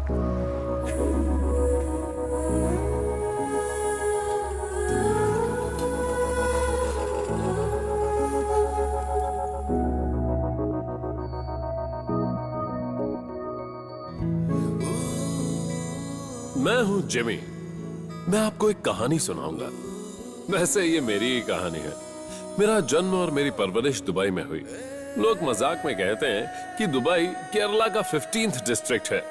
मैं हूं जिमी। मैं आपको एक कहानी सुनाऊंगा। वैसे ये मेरी ही कहानी है। मेरा जन्म और मेरी परवरिश दुबई में हुई। लोग मजाक में कहते हैं कि दुबई केरला का 15th डिस्ट्रिक्ट है।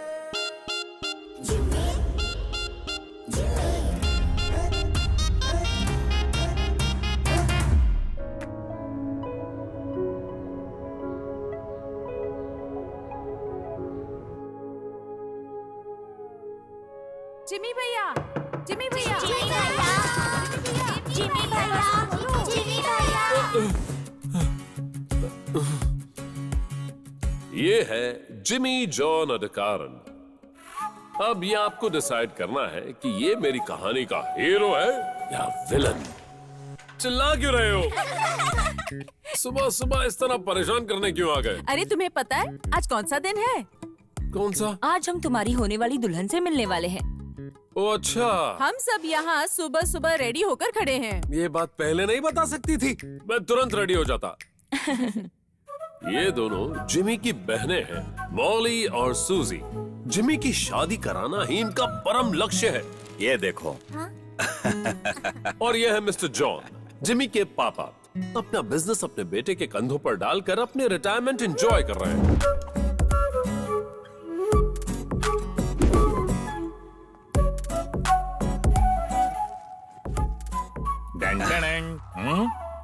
जिमी भैया, जिमी भैया, जिमी भैया, जिमी भैया, जिमी भैया। ये है जिमी जॉन अडकारन। अब ये आपको डिसाइड करना है कि ये मेरी कहानी का हीरो है या विलन। चिल्ला क्यों रहे हो? सुबह सुबह इस तरह परेशान करने क्यों आ गए? अरे तुम्हें पता है आज कौन सा दिन है? कौन सा? आज हम तुम्हारी होने वाली दुल्हन से मिलने वाले हैं। ओ अच्छा, हम सब यहाँ सुबह सुबह रेडी होकर खड़े हैं। ये बात पहले नहीं बता सकती थी? मैं तुरंत रेडी हो जाता। ये दोनों जिमी की बहनें हैं, मॉली और सूजी। जिमी की शादी कराना ही इनका परम लक्ष्य है। ये देखो। और ये है मिस्टर जॉन, जिमी के पापा। अपना बिजनेस अपने बेटे के कंधों पर डालकर अपने रिटायरमेंट एंजॉय कर रहे हैं।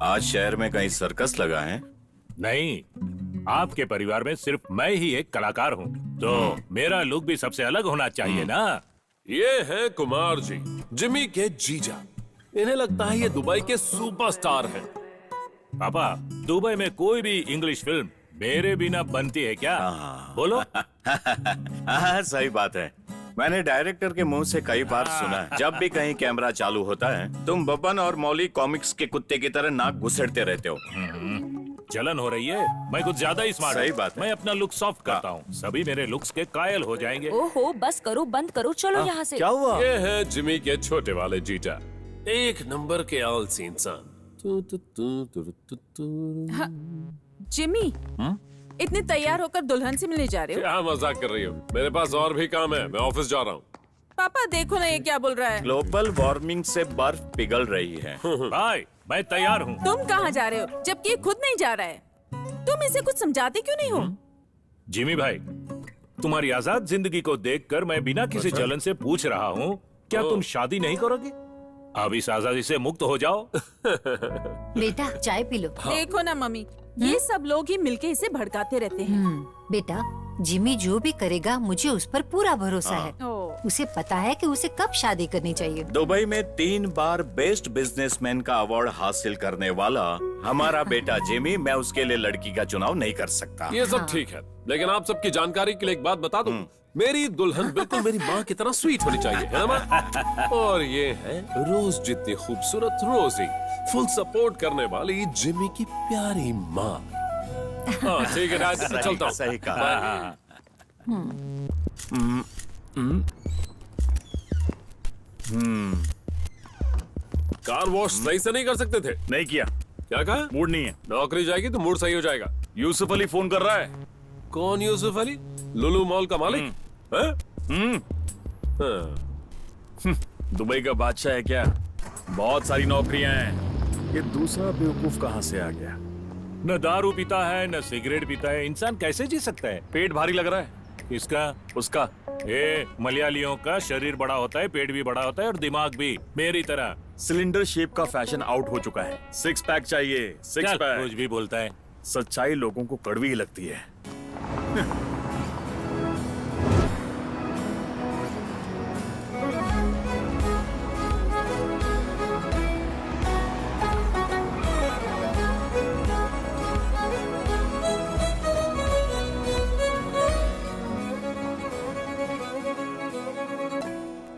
आज शहर में कहीं सर्कस लगा है? नहीं, आपके परिवार में सिर्फ मैं ही एक कलाकार हूँ, तो मेरा लुक भी सबसे अलग होना चाहिए ना। ये हैं कुमार जी, जिमी के जीजा। इन्हें लगता है ये दुबई के सुपरस्टार हैं। पापा, दुबई में कोई भी इंग्लिश फिल्म मेरे बिना बनती है क्या? बोलो। हाँ, सही बात है। मैंने डायरेक्टर के मुंह से कई बार सुना है, जब भी कहीं कैमरा चालू होता है तुम बब्बन और मौली कॉमिक्स के कुत्ते की तरह नाक घुसेड़ते रहते हो। जलन हो रही है? मैं कुछ ज्यादा ही स्मार्ट सही हूँ। बात है। मैं अपना लुक सॉफ्ट करता हूँ, सभी मेरे लुक्स के कायल हो जाएंगे। ओहो, बस करो, बंद करो, चलो यहाँ से। क्या हुआ? ये है जिमी के छोटे वाले जीजा, एक नंबर के आलसी इंसान। हाँ, जिमी, इतने तैयार होकर दुल्हन से मिलने जा रहे हो? क्या मजाक कर रही हो? मेरे पास और भी काम है, मैं ऑफिस जा रहा हूँ। पापा देखो ना ये क्या बोल रहा है। ग्लोबल वार्मिंग से बर्फ पिघल रही है। भाई, मैं तैयार हूँ। तुम कहाँ जा रहे हो जबकि ये खुद नहीं जा रहा है? तुम इसे कुछ समझाते क्यों नहीं हो? जिमी भाई, तुम्हारी आजाद जिंदगी को देखकर मैं बिना किसी जलन से पूछ रहा हूँ, क्या तुम शादी नहीं करोगे? अब इस आजादी से मुक्त हो जाओ। बेटा चाय पी लो। देखो ना मम्मी, ये सब लोग ही मिलके इसे भड़काते रहते हैं। बेटा, जिमी जो भी करेगा मुझे उस पर पूरा भरोसा है। ओ, उसे पता है कि उसे कब शादी करनी चाहिए। दुबई में 3 बार बेस्ट बिजनेसमैन का अवार्ड हासिल करने वाला हमारा बेटा जिमी, मैं उसके लिए लड़की का चुनाव नहीं कर सकता। ये सब ठीक है, लेकिन आप सबकी जानकारी के लिए एक बात बता दूं, मेरी दुल्हन बिल्कुल मेरी माँ की तरह स्वीट होनी चाहिए, है ना माँ? और ये है रोज जितनी खूबसूरत रोजी, फुल सपोर्ट करने वाली जिमी की प्यारी माँ। हाँ ठीक है, आज से चलता हूँ। सही कहा। कार वॉश सही से नहीं कर सकते थे? नहीं किया, क्या कहा? मूड नहीं है। नौकरी जाएगी तो मूड सही हो जाएगा। यूसुफ अली फोन कर रहा है। कौन यूसुफ अली? लुलु मॉल का मालिक? हैं? हाँ। दुबई का बादशाह है क्या? बहुत सारी नौकरियां हैं। ये दूसरा बेवकूफ कहाँ से आ गया? न दारू पीता है, न सिगरेट पीता है, इंसान कैसे जी सकता है? पेट भारी लग रहा है किसका? उसका। मलयालियों का शरीर बड़ा होता है, पेट भी बड़ा होता है और दिमाग भी, मेरी तरह। सिलेंडर शेप का फैशन आउट हो चुका है। 6 पैक चाहिए, 6 क्या पैक। कुछ भी बोलता है। सच्चाई लोगों को कड़वी ही लगती है।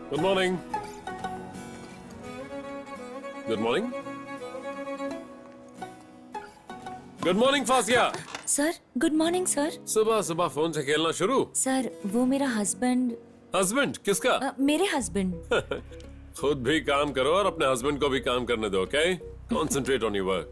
Good morning. Good morning. Good morning fascia. Sir, good morning sir. सुबह सुबह फोन से खेलना शुरू? सर, वो मेरा हस्बैंड। हस्बैंड किसका? मेरे हस्बैंड। खुद भी काम करो और अपने हस्बैंड को भी काम करने दो, okay? Concentrate on your work.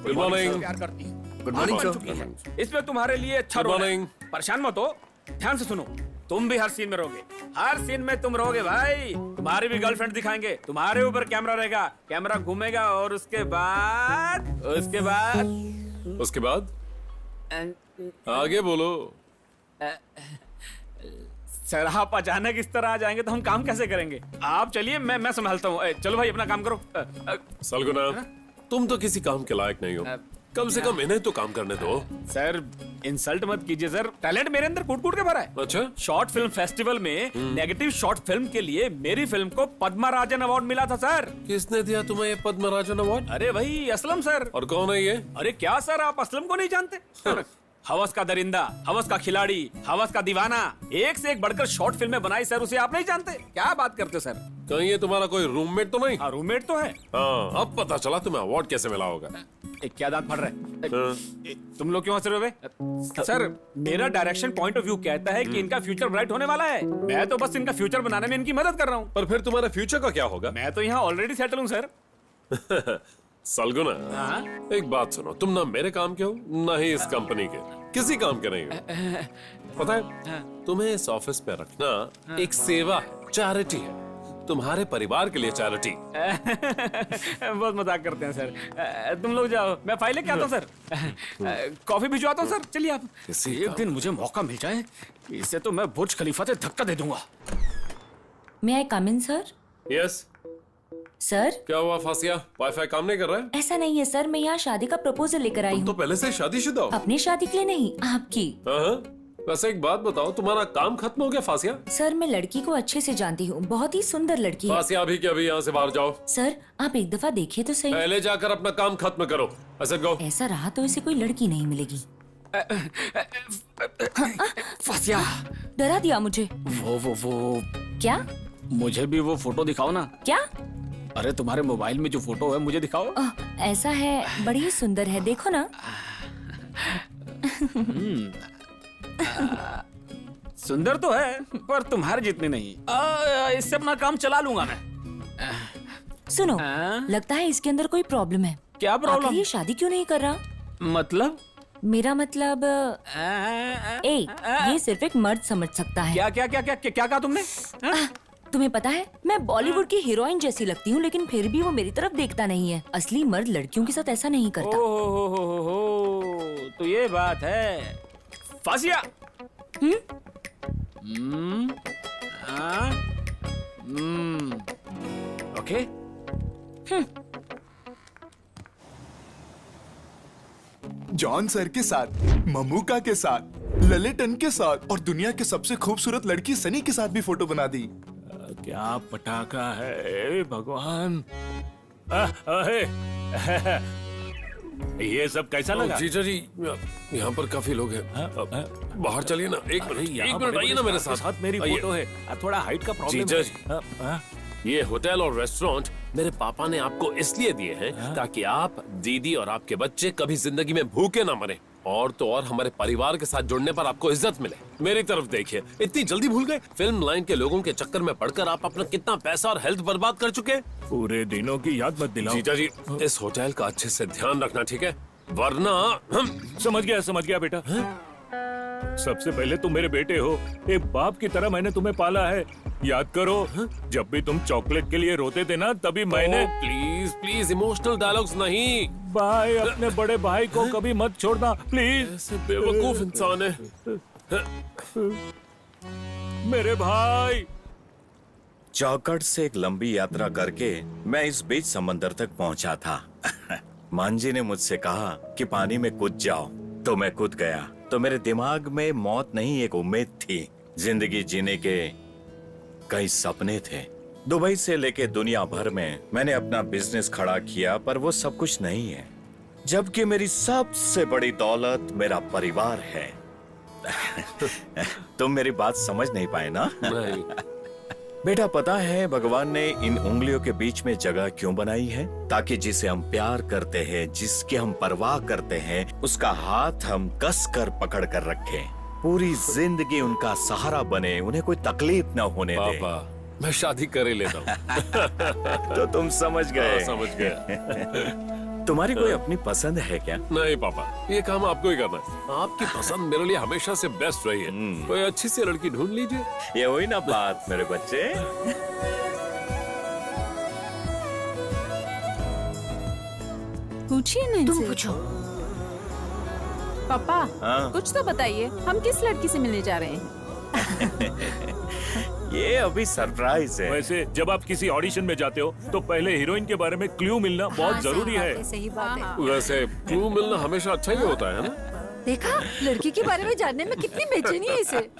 Good morning. प्यार करती है। गुड मॉर्निंग बन चुकी है। इसमें तुम्हारे लिए अच्छा Good रोल है। morning. परेशान मत हो, ध्यान से सुनो। तुम भी हर सीन में रहोगे, हर सीन में तुम रहोगे भाई। तुम्हारी भी गर्लफ्रेंड दिखाएंगे, तुम्हारे ऊपर कैमरा रहेगा, कैमरा घूमेगा और उसके बाद उसके बाद आगे बोलो। सर आप अचानक इस तरह आ जाएंगे तो हम काम कैसे करेंगे? आप चलिए, मैं संभालता हूँ। चलो भाई अपना काम करो। सलगुना, तुम तो किसी काम के लायक नहीं हो, कम से कम इन्हें तो काम करने दो। सर इंसल्ट मत कीजिए सर, टैलेंट मेरे अंदर कूट कूट के भरा है। अच्छा, शॉर्ट फिल्म फेस्टिवल में नेगेटिव शॉर्ट फिल्म के लिए मेरी फिल्म को पद्मराजन अवार्ड मिला था सर। किसने दिया तुम्हें ये पद्मराजन अवार्ड? अरे वही असलम सर। और कौन है ये? अरे क्या सर, आप असलम को नहीं जानते? हवस का दरिंदा, हवस का खिलाड़ी, हवस का दीवाना, एक से एक बढ़कर शॉर्ट फिल्में बनाई सर, उसे आप नहीं जानते? क्या बात करते हो सर? कहीं ये तुम्हारा कोई रूममेट तो नहीं? हाँ रूममेट तो है। हाँ, अब पता चला तुम्हें अवार्ड कैसे मिला होगा। क्या दांत फट रहा है? हाँ। तुम लोग क्यों हंस रहे हो बे? सर मेरा डायरेक्शन पॉइंट ऑफ व्यू कहता है कि इनका फ्यूचर ब्राइट होने वाला है। मैं तो बस इनका फ्यूचर बनाने में इनकी मदद कर रहा हूँ। पर फिर तुम्हारे फ्यूचर का क्या होगा? मैं तो यहाँ ऑलरेडी सेटल हूँ सर। सलगुना, हाँ? एक बात सुनो, तुम ना मेरे काम के हो ना ही इस कंपनी के, किसी काम के नहीं हो। पता है, तुम्हें इस ऑफिस पे रखना एक सेवा है, चैरिटी है, तुम्हारे परिवार के लिए चैरिटी। बहुत मजाक करते हैं सर। तुम लोग जाओ, मैं फाइल लेके आता हूँ सर। कॉफी भिजवाता हूँ सर। चलिए आप। एक दिन मुझे मौका मिल जाए, इससे तो मैं बुर्ज खलीफा से धक्का दे दूंगा। मे आई कम इन सर? यस। सर क्या हुआ फासिया, वाईफाई काम नहीं कर रहा है? ऐसा नहीं है सर, मैं यहाँ शादी का प्रपोजल लेकर आई तुम तो हूँ। पहले से शादीशुदा हो। अपनी शादी के लिए नहीं, आपकी। हाँ, वैसे एक बात बताओ, तुम्हारा काम खत्म हो गया फासिया? सर मैं लड़की को अच्छे से जानती हूँ, बहुत ही सुंदर लड़की है। फासिया अभी के अभी यहाँ से बाहर जाओ। सर आप एक दफा देखिए तो सही। पहले जाकर अपना काम खत्म करो। ऐसे गो। ऐसा रहा तो इसे कोई लड़की नहीं मिलेगी। फासिया, डरा दिया मुझे। वो क्या? मुझे भी वो फोटो दिखाओ ना। क्या? अरे तुम्हारे मोबाइल में जो फोटो है मुझे दिखाओ। ऐसा है, बड़ी ही सुंदर है, देखो ना। सुंदर तो है पर तुम्हारे जितनी नहीं। इससे अपना काम चला लूंगा मैं। सुनो, हाँ? लगता है इसके अंदर कोई प्रॉब्लम है। क्या प्रॉब्लम? आखिर ये शादी क्यों नहीं कर रहा? मतलब? मेरा मतलब ये सिर्फ एक मर्द समझ सकता है। क्या क्या क्या क्या क्या कहा तुमने? तुम्हें पता है, मैं बॉलीवुड की हीरोइन जैसी लगती हूँ, लेकिन फिर भी वो मेरी तरफ देखता नहीं है। असली मर्द लड़कियों के साथ ऐसा नहीं करता। ओहो, तो ये बात है। फासिया। ओके। जॉन सर के साथ, ममूका के साथ, ललितन के साथ और दुनिया के सबसे खूबसूरत लड़की सनी के साथ भी फोटो बना दी। क्या पटाखा है भगवान। ये सब कैसा लगा? जीजा जी, यहाँ पर काफी लोग हैं। बाहर चलिए ना, एक मिनट आइए ना मेरे साथ। मेरी आइए। फोटो है, थोड़ा हाइट का प्रॉब्लम जीजा है। जी, ये होटल और रेस्टोरेंट मेरे पापा ने आपको इसलिए दिए हैं ताकि आप, दीदी और आपके बच्चे कभी जिंदगी में भूखे ना मरे, और तो और हमारे परिवार के साथ जुड़ने पर आपको इज्जत मिले। मेरी तरफ देखिए, इतनी जल्दी भूल गए? फिल्म लाइन के लोगों के चक्कर में पड़कर आप अपना कितना पैसा और हेल्थ बर्बाद कर चुके हैं। पूरे दिनों की याद मत दिलाओ। जीजा जी, इस होटल का अच्छे से ध्यान रखना, ठीक है? वरना हम। समझ गया बेटा। सबसे पहले तुम मेरे बेटे हो, एक बाप की तरह मैंने तुम्हें पाला है। याद करो, जब भी तुम चॉकलेट के लिए रोते थे ना, तभी मैंने। प्लीज प्लीज, इमोशनल डायलॉग्स नहीं। भाई, अपने बड़े भाई को कभी मत छोड़ना प्लीज। ऐसे बेवकूफ इंसान है। मेरे भाई। चौकट से एक लंबी यात्रा करके मैं इस बीच समंदर तक पहुंचा था। मांझी ने मुझसे कहा कि पानी में कूद जाओ, तो मैं कूद गया। तो मेरे दिमाग में मौत नहीं, एक उम्मीद थी। जिंदगी जीने के कई सपने थे। दुबई से लेके दुनिया भर में मैंने अपना बिजनेस खड़ा किया, पर वो सब कुछ नहीं है, जबकि मेरी सबसे बड़ी दौलत मेरा परिवार है। तुम मेरी बात समझ नहीं पाए ना? नहीं। बेटा, पता है भगवान ने इन उंगलियों के बीच में जगह क्यों बनाई है? ताकि जिसे हम प्यार करते हैं, जिसकी हम परवाह करते हैं, उसका हाथ हम कस कर पकड़ कर रखें। पूरी जिंदगी उनका सहारा बने, उन्हें कोई तकलीफ न होने दे। पापा मैं शादी कर ही लेता हूँ। तो तुम समझ गए। समझ गया। तुम्हारी कोई अपनी पसंद है क्या? नहीं पापा, ये काम आपको ही करना है। आपकी पसंद मेरे लिए हमेशा से बेस्ट रही है। कोई अच्छी सी लड़की ढूंढ लीजिए। ये हुई ना बात मेरे बच्चे। पूछिए ना तुम इनसे। पूछो। पापा हाँ? कुछ तो बताइए, हम किस लड़की से मिलने जा रहे हैं? ये अभी सरप्राइज है। वैसे जब आप किसी ऑडिशन में जाते हो तो पहले हीरोइन के बारे में क्लू मिलना बहुत हाँ, जरूरी है। सही बात है। वैसे क्लू मिलना हमेशा अच्छा ही होता है ना? देखा, लड़की के बारे में जानने में कितनी बेचैनी है इसे।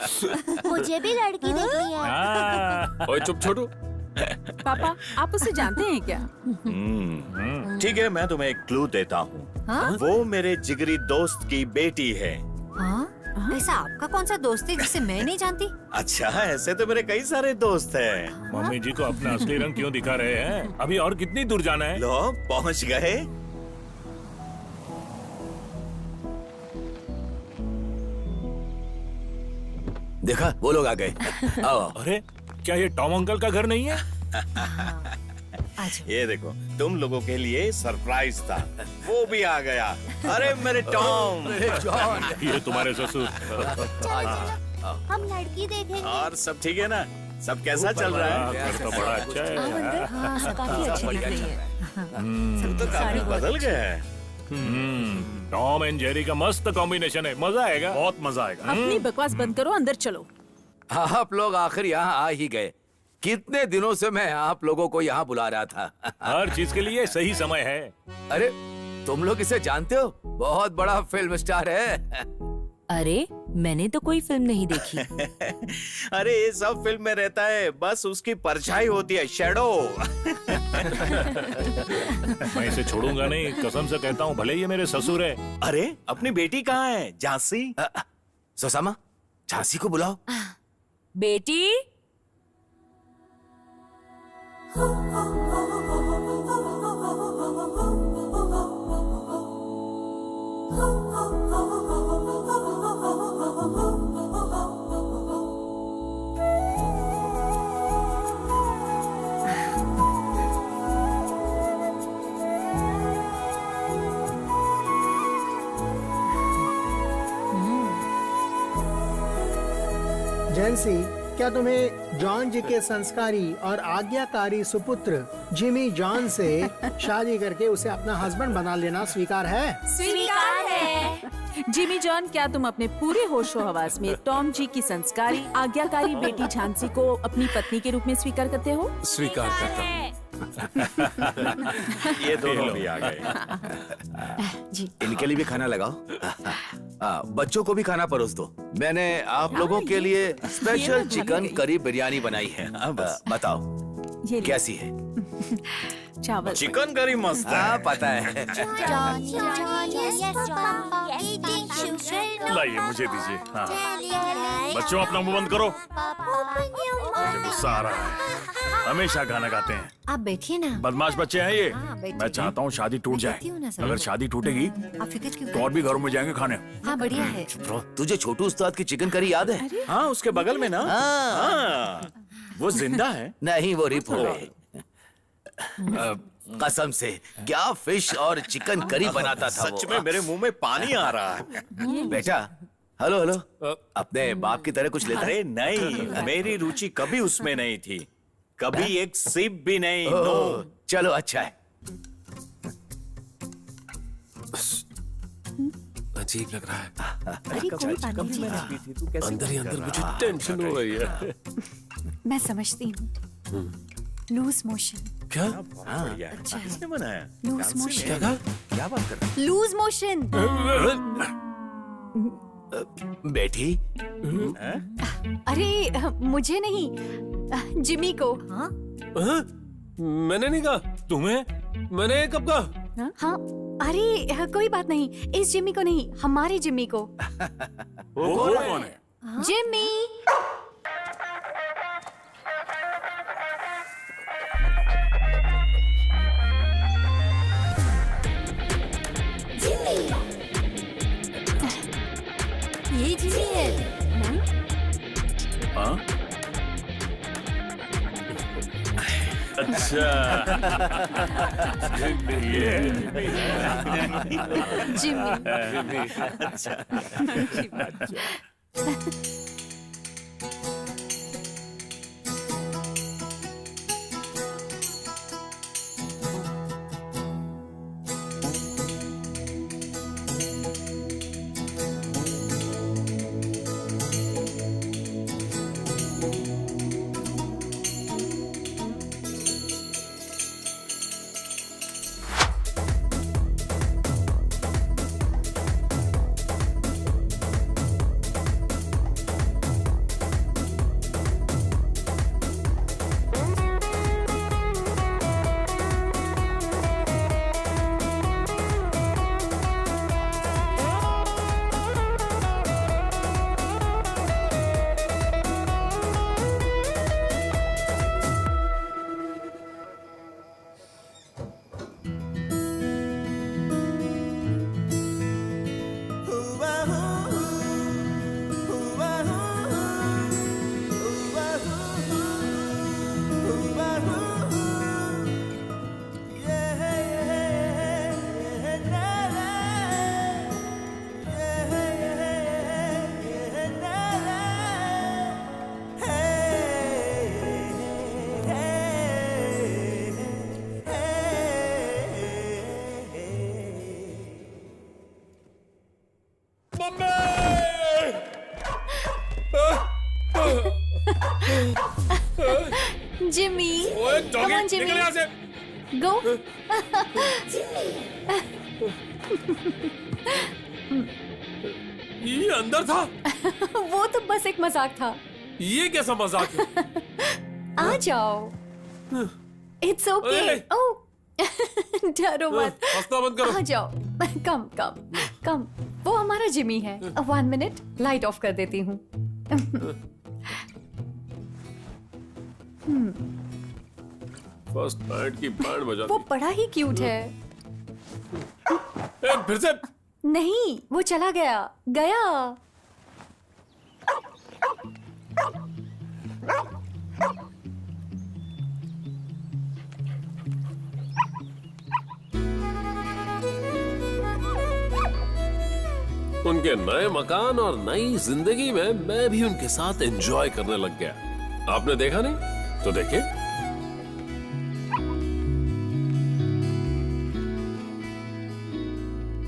मुझे भी लड़की देखनी है। हाँ। ओए चुप छोटू। पापा आप उसे जानते हैं क्या? ठीक है, मैं तुम्हें एक क्लू देता हूँ। हाँ? वो मेरे जिगरी दोस्त की बेटी है। हाँ? ऐसा आपका कौन सा दोस्त है जिसे मैं नहीं जानती? अच्छा, ऐसे तो मेरे कई सारे दोस्त हैं। मम्मी जी को अपना असली रंग क्यों दिखा रहे हैं? अभी और कितनी दूर जाना है? लो पहुँच गए। देखा, वो लोग आ गए। आओ। अरे क्या ये टॉम अंकल का घर नहीं है? ये देखो, तुम लोगों के लिए सरप्राइज था। वो भी आ गया। अरे मेरे टॉम। ये तुम्हारे ससुर। हम लड़की देखेंगे। और सब ठीक है ना? सब कैसा चल रहा हाँ, है? घर तो बड़ा अच्छा है। हाँ, सब काफी अच्छी दिख रही है। सब तो काफी बदल गए हैं। टॉम एंड जेरी का मस्त कॉम्बिनेशन है, मजा आएगा। बहुत मजा आएगा। अपनी बकवास बंद करो, अंदर चलो। आप लोग आखिर यहाँ आ ही गए। कितने दिनों से मैं आप लोगों को यहाँ बुला रहा था। हर चीज के लिए सही समय है। अरे तुम लोग इसे जानते हो? बहुत बड़ा फिल्म स्टार है। अरे मैंने तो कोई फिल्म नहीं देखी। अरे ये सब फिल्म में रहता है, बस उसकी परछाई होती है, शैडो। मैं इसे छोड़ूंगा नहीं, कसम से कहता हूँ, भले ये मेरे ससुर है। अरे अपनी बेटी कहाँ है? झांसी। सुषमा, झांसी को बुलाओ। बेटी जेंसी, क्या तुम्हें जॉन जी के संस्कारी और आज्ञाकारी सुपुत्र जिमी जॉन से शादी करके उसे अपना हस्बैंड बना लेना स्वीकार है? स्वीकार है। जिमी जॉन, क्या तुम अपने पूरे होशो हवास में टॉम जी की संस्कारी आज्ञाकारी बेटी झांसी को अपनी पत्नी के रूप में स्वीकार करते हो? स्वीकार करता हूँ। ये दोनों भी आ गए। जी। इनके लिए भी खाना लगाओ। बच्चों को भी खाना परोस दो। मैंने आप लोगों के लिए ये स्पेशल मैं भूल चिकन गई। करी बिरयानी बनाई है। बताओ ये कैसी है? चावल। चिकन करी मस्त हाँ, है। पता है। John yes papa eating sugar. लाइए मुझे दीजिए। हाँ। बच्चों अपना मुंह बंद करो, मुझे गुस्सा आ रहा है। हमेशा गाना गाते हैं। आप बैठिए ना। बदमाश बच्चे हैं ये। हाँ, बैठिए। मैं चाहता हूँ शादी टूट जाए। बैठती हूँ ना सर। अगर शादी टूटेगी आप फिक्र क्यों तो कर? और भी घरों में जाएंगे खाने। हाँ, बढ़िया है। तुझे छोटू उस्ताद की चिकन करी याद है? हाँ, उसके बगल में ना। हाँ, वो जिंदा है। नहीं, वो रिप हो गए। कसम से क्या फिश और चिकन करी बनाता था सच वो। में मेरे मुंह में पानी आ रहा है। बेटा, हेलो हेलो, अपने बाप की तरह कुछ लेता है? अरे नहीं, मेरी रुचि कभी उसमें नहीं थी, कभी एक सिप भी नहीं। नो। चलो अच्छा है। अजीब लग रहा है। अरे कोई बात नहीं। अंदर ही अंदर मुझे टेंशन हो रही है। मैं समझती हूँ। Loose motion. क्या? बढ़िया है। किसने बनाया? Loose motion. क्या कहा? क्या बात कर रहे लूज मोशन। बेटी, अरे मुझे नहीं, जिमी को। हाँ? हाँ? मैंने नहीं कहा। तुम्हें? मैंने कब कहा? हाँ, अरे कोई बात नहीं, इस जिमी को नहीं, हमारे जिमी को। वो कौन है? जिमी। यही जिमी है। हाँ? अच्छा Jimmy. Jimmy, come on, Jimmy. Go. ये अंदर था। वो तो बस एक मजाक था। ये कैसा मजाक है? आ जाओ। It's okay. अरे! Oh, डरो मत। हंसना बंद करो। आ जाओ। कम कम कम। वो हमारा जिमी है। 1 मिनट, लाइट ऑफ कर देती हूँ। फर्स्ट नाइट की बैंड बजा वो दी। बड़ा ही क्यूट है। फिर से नहीं, वो चला गया। गया। उनके नए मकान और नई जिंदगी में मैं भी उनके साथ एंजॉय करने लग गया। आपने देखा नहीं तो देखिए।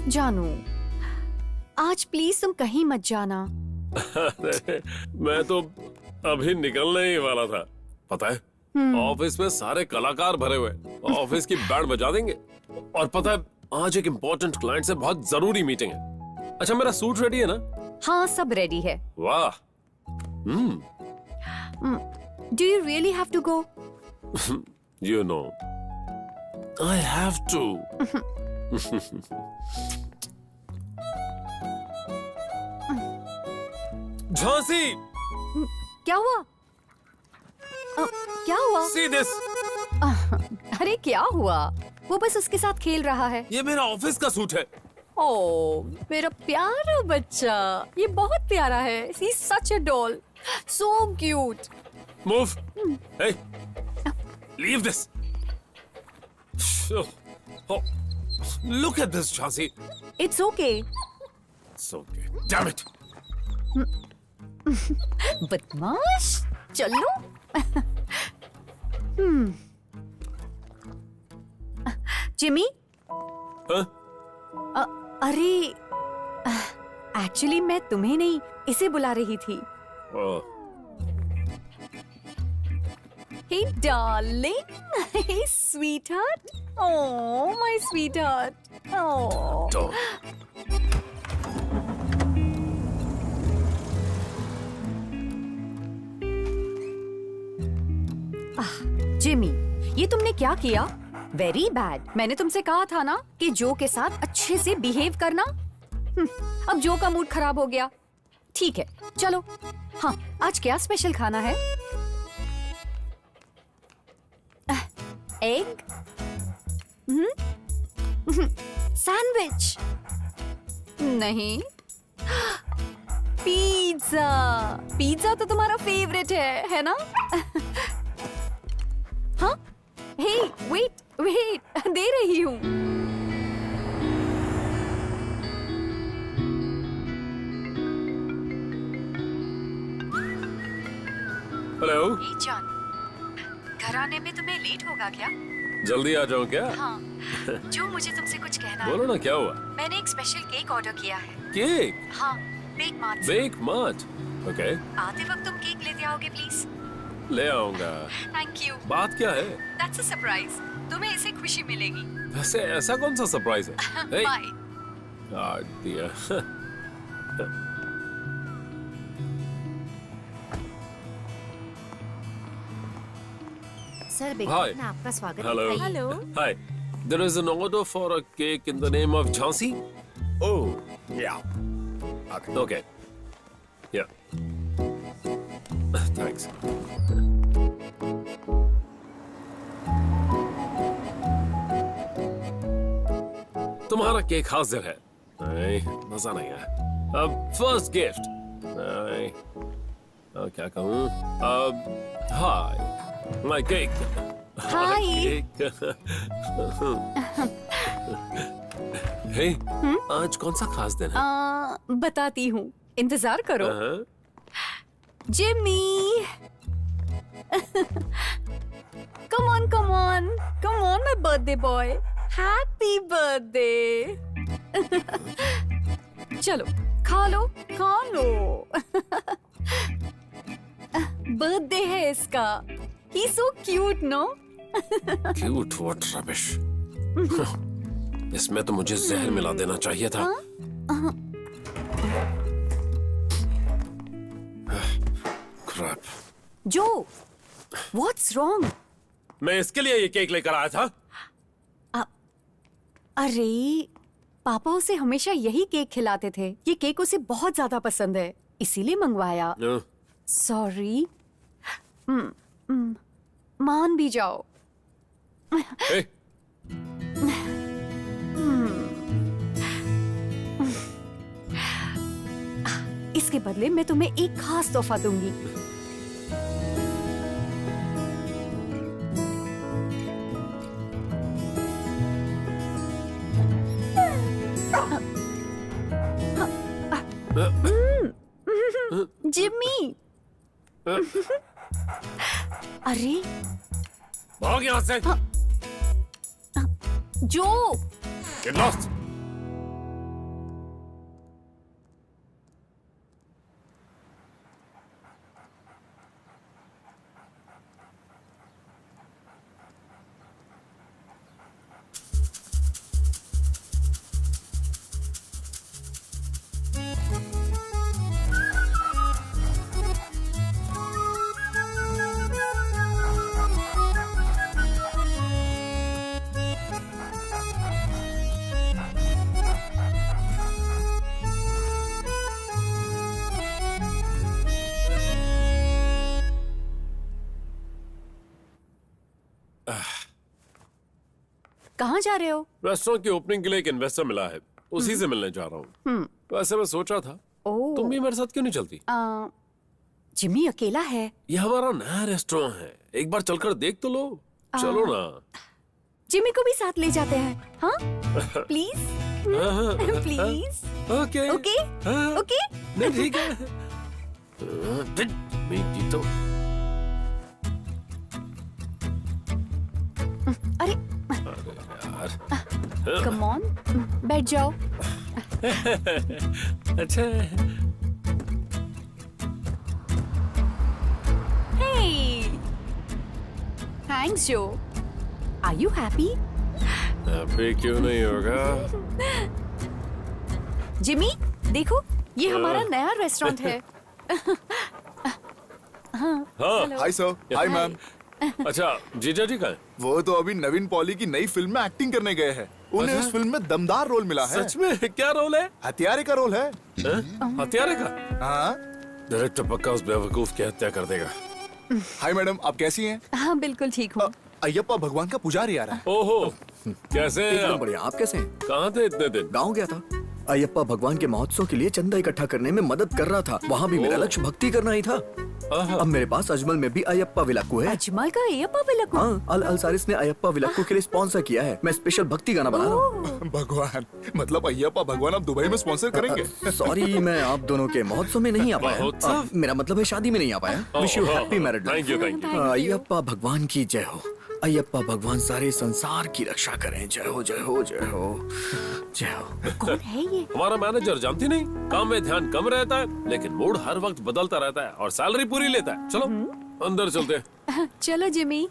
जानू, आज प्लीज तुम कहीं मत जाना। अरे, मैं तो अभी निकलने ही वाला था। पता है ऑफिस में सारे कलाकार भरे हुए, ऑफिस की बैंड बजा देंगे। और पता है आज एक इम्पोर्टेंट क्लाइंट से बहुत जरूरी मीटिंग है। अच्छा, मेरा सूट रेडी है ना? हाँ, सब रेडी है। वाह। Do you really have to go? You know, I have to. Jhansi, क्या हुआ? क्या हुआ? see this. अरे क्या हुआ? वो बस उसके साथ खेल रहा है। ये मेरा ऑफिस का सूट है। ओह, मेरा प्यारा बच्चा, ये बहुत प्यारा है। He's such a doll, so cute. Move. Hey, leave this. Oh, look at this, Jhansi. It's okay. It's okay. Damn it. बदमाश, चलो। जिमी? हाँ? अरे, एक्चुअली मैं तुम्हें नहीं, इसे बुला रही थी। Oh. Hey darling, hey sweetheart. Oh, my sweetheart. Oh. Dog. Jimmy, ये तुमने क्या किया? Very bad. मैंने तुमसे कहा था ना कि जो के साथ अच्छे से बिहेव करना। अब जो का मूड खराब हो गया। ठीक है, चलो। हाँ, आज क्या स्पेशल खाना है? एग? सैंडविच? नहीं। पिज्जा। पिज्जा तो तुम्हारा फेवरेट है ना? हाँ? हे, वेट, दे रही हूँ। हेलो, जान, घर आने में तुम्हें लेट होगा क्या? जल्दी आ जाऊं क्या? हाँ, जो मुझे तुमसे कुछ कहना है। बोलो ना, क्या हुआ? मैंने एक स्पेशल केक ऑर्डर किया है। केक? हाँ, बेक मार्ट से। Bake Mart? ओके, आते वक्त तुम केक लेते आओगे प्लीज? ले आऊंगा। Thank you. बात क्या है? That's a surprise. तुम्हें इससे खुशी मिलेगी। वैसे ऐसा कौन सा सरप्राइज है? Hey, bye. काट दिया। Sir Hi. में आपका स्वागत Hello. है। Hello. Hi, there is an order for a cake in the name of Jhansi. Oh, yeah. Okay. Yeah. Thanks. तुम्हारा केक हाजिर है। नहीं, मजा नहीं आया। अब फर्स्ट गिफ्ट। नहीं, अब क्या कहूँ? अब हाय, माय केक। Hi. हे, आज कौन सा खास दिन है? बताती हूँ, इंतजार करो। हाँ? Jimmy, come on, my birthday boy. Happy birthday. चलो, खा लो। बर्थडे है इसका। He's so cute, no? Cute, what rubbish. इसमें तो मुझे जहर मिला देना चाहिए था। Crap. जो, what's wrong? मैं इसके लिए ये केक लेकर आया था। अरे, पापा उसे हमेशा यही केक खिलाते थे। ये केक उसे बहुत ज्यादा पसंद है, इसीलिए मंगवाया। सॉरी। मान भी जाओ। Hey, इसके बदले मैं तुम्हें एक खास तोहफा दूंगी। जिम्मी। अरे, भाग यहाँ से। जो, Get lost. कहाँ जा रहे हो? रेस्टोरेंट की ओपनिंग के लिए एक इन्वेस्टर मिला है, उसी से मिलने जा रहा हूँ। वैसे मैं सोच रहा था, ओह, तुम भी मेरे साथ क्यों नहीं चलती? जिम्मी अकेला है। ये हमारा नया रेस्टोरेंट है, एक बार चलकर देख तो लो। चलो ना। जिम्मी को भी साथ ले जाते हैं। हाँ, please, please. Okay okay, okay. नहीं, ठीक है। मेरी तो अरे, यार। कम ऑन, बैठ जाओ। अच्छा। Hey, thanks, Joe. Are you happy? Happy क्यों नहीं होगा? जिमी, देखो, ये हमारा नया रेस्टोरेंट है। हाँ। Hi sir. Hi ma'am. अच्छा, जीजा जी कहाँ हैं? वो तो अभी नवीन पॉली की नई फिल्म में एक्टिंग करने गए हैं। उन्हें अच्छा? इस फिल्म में दमदार रोल मिला है। सच में? क्या रोल है? हथियारे का रोल है। हत्यारे का? हाँ। डायरेक्टर पक्का उस बेवकूफ की हत्या कर देगा। हाय मैडम, आप कैसी हैं? हाँ, बिल्कुल ठीक हूँ। अय्यप्पा भगवान का पुजारी आ रहा है। ओहो, कैसे हैं एकदम आप? बढ़िया। आप कैसे हैं? कहाँ थे इतने दिन? गाँव गया था। अयप्पा भगवान के महोत्सव के लिए चंदा इकट्ठा करने में मदद कर रहा था। वहाँ भी मेरा लक्ष्य भक्ति करना ही था। अब मेरे पास अजमल में भी अयप्पा विलाक्कू है। अजमल का अयप्पा विलाक्कू? हाँ, अल अलसारिस ने अयप्पा विलाक्कू के लिए स्पॉन्सर किया है। मैं स्पेशल भक्ति गाना बना रहा हूँ। भगवान, मतलब अय्यप्पा भगवान अब दुबई में स्पॉन्सर करेंगे? सॉरी, मैं आप दोनों के महोत्सव में नहीं आ पाया। मेरा मतलब है शादी में नहीं आ पाया। Wish you happy married life. Thank you. Ayyappa भगवान की जय हो। अयप्पा भगवान सारे संसार की रक्षा करें। जय हो, जय हो, जय हो, जय हो। कौन है ये? हमारा मैनेजर, जानती नहीं, काम में ध्यान कम रहता है लेकिन मूड हर वक्त बदलता रहता है और सैलरी पूरी लेता है। चलो अंदर चलते हैं। चलो जिमी।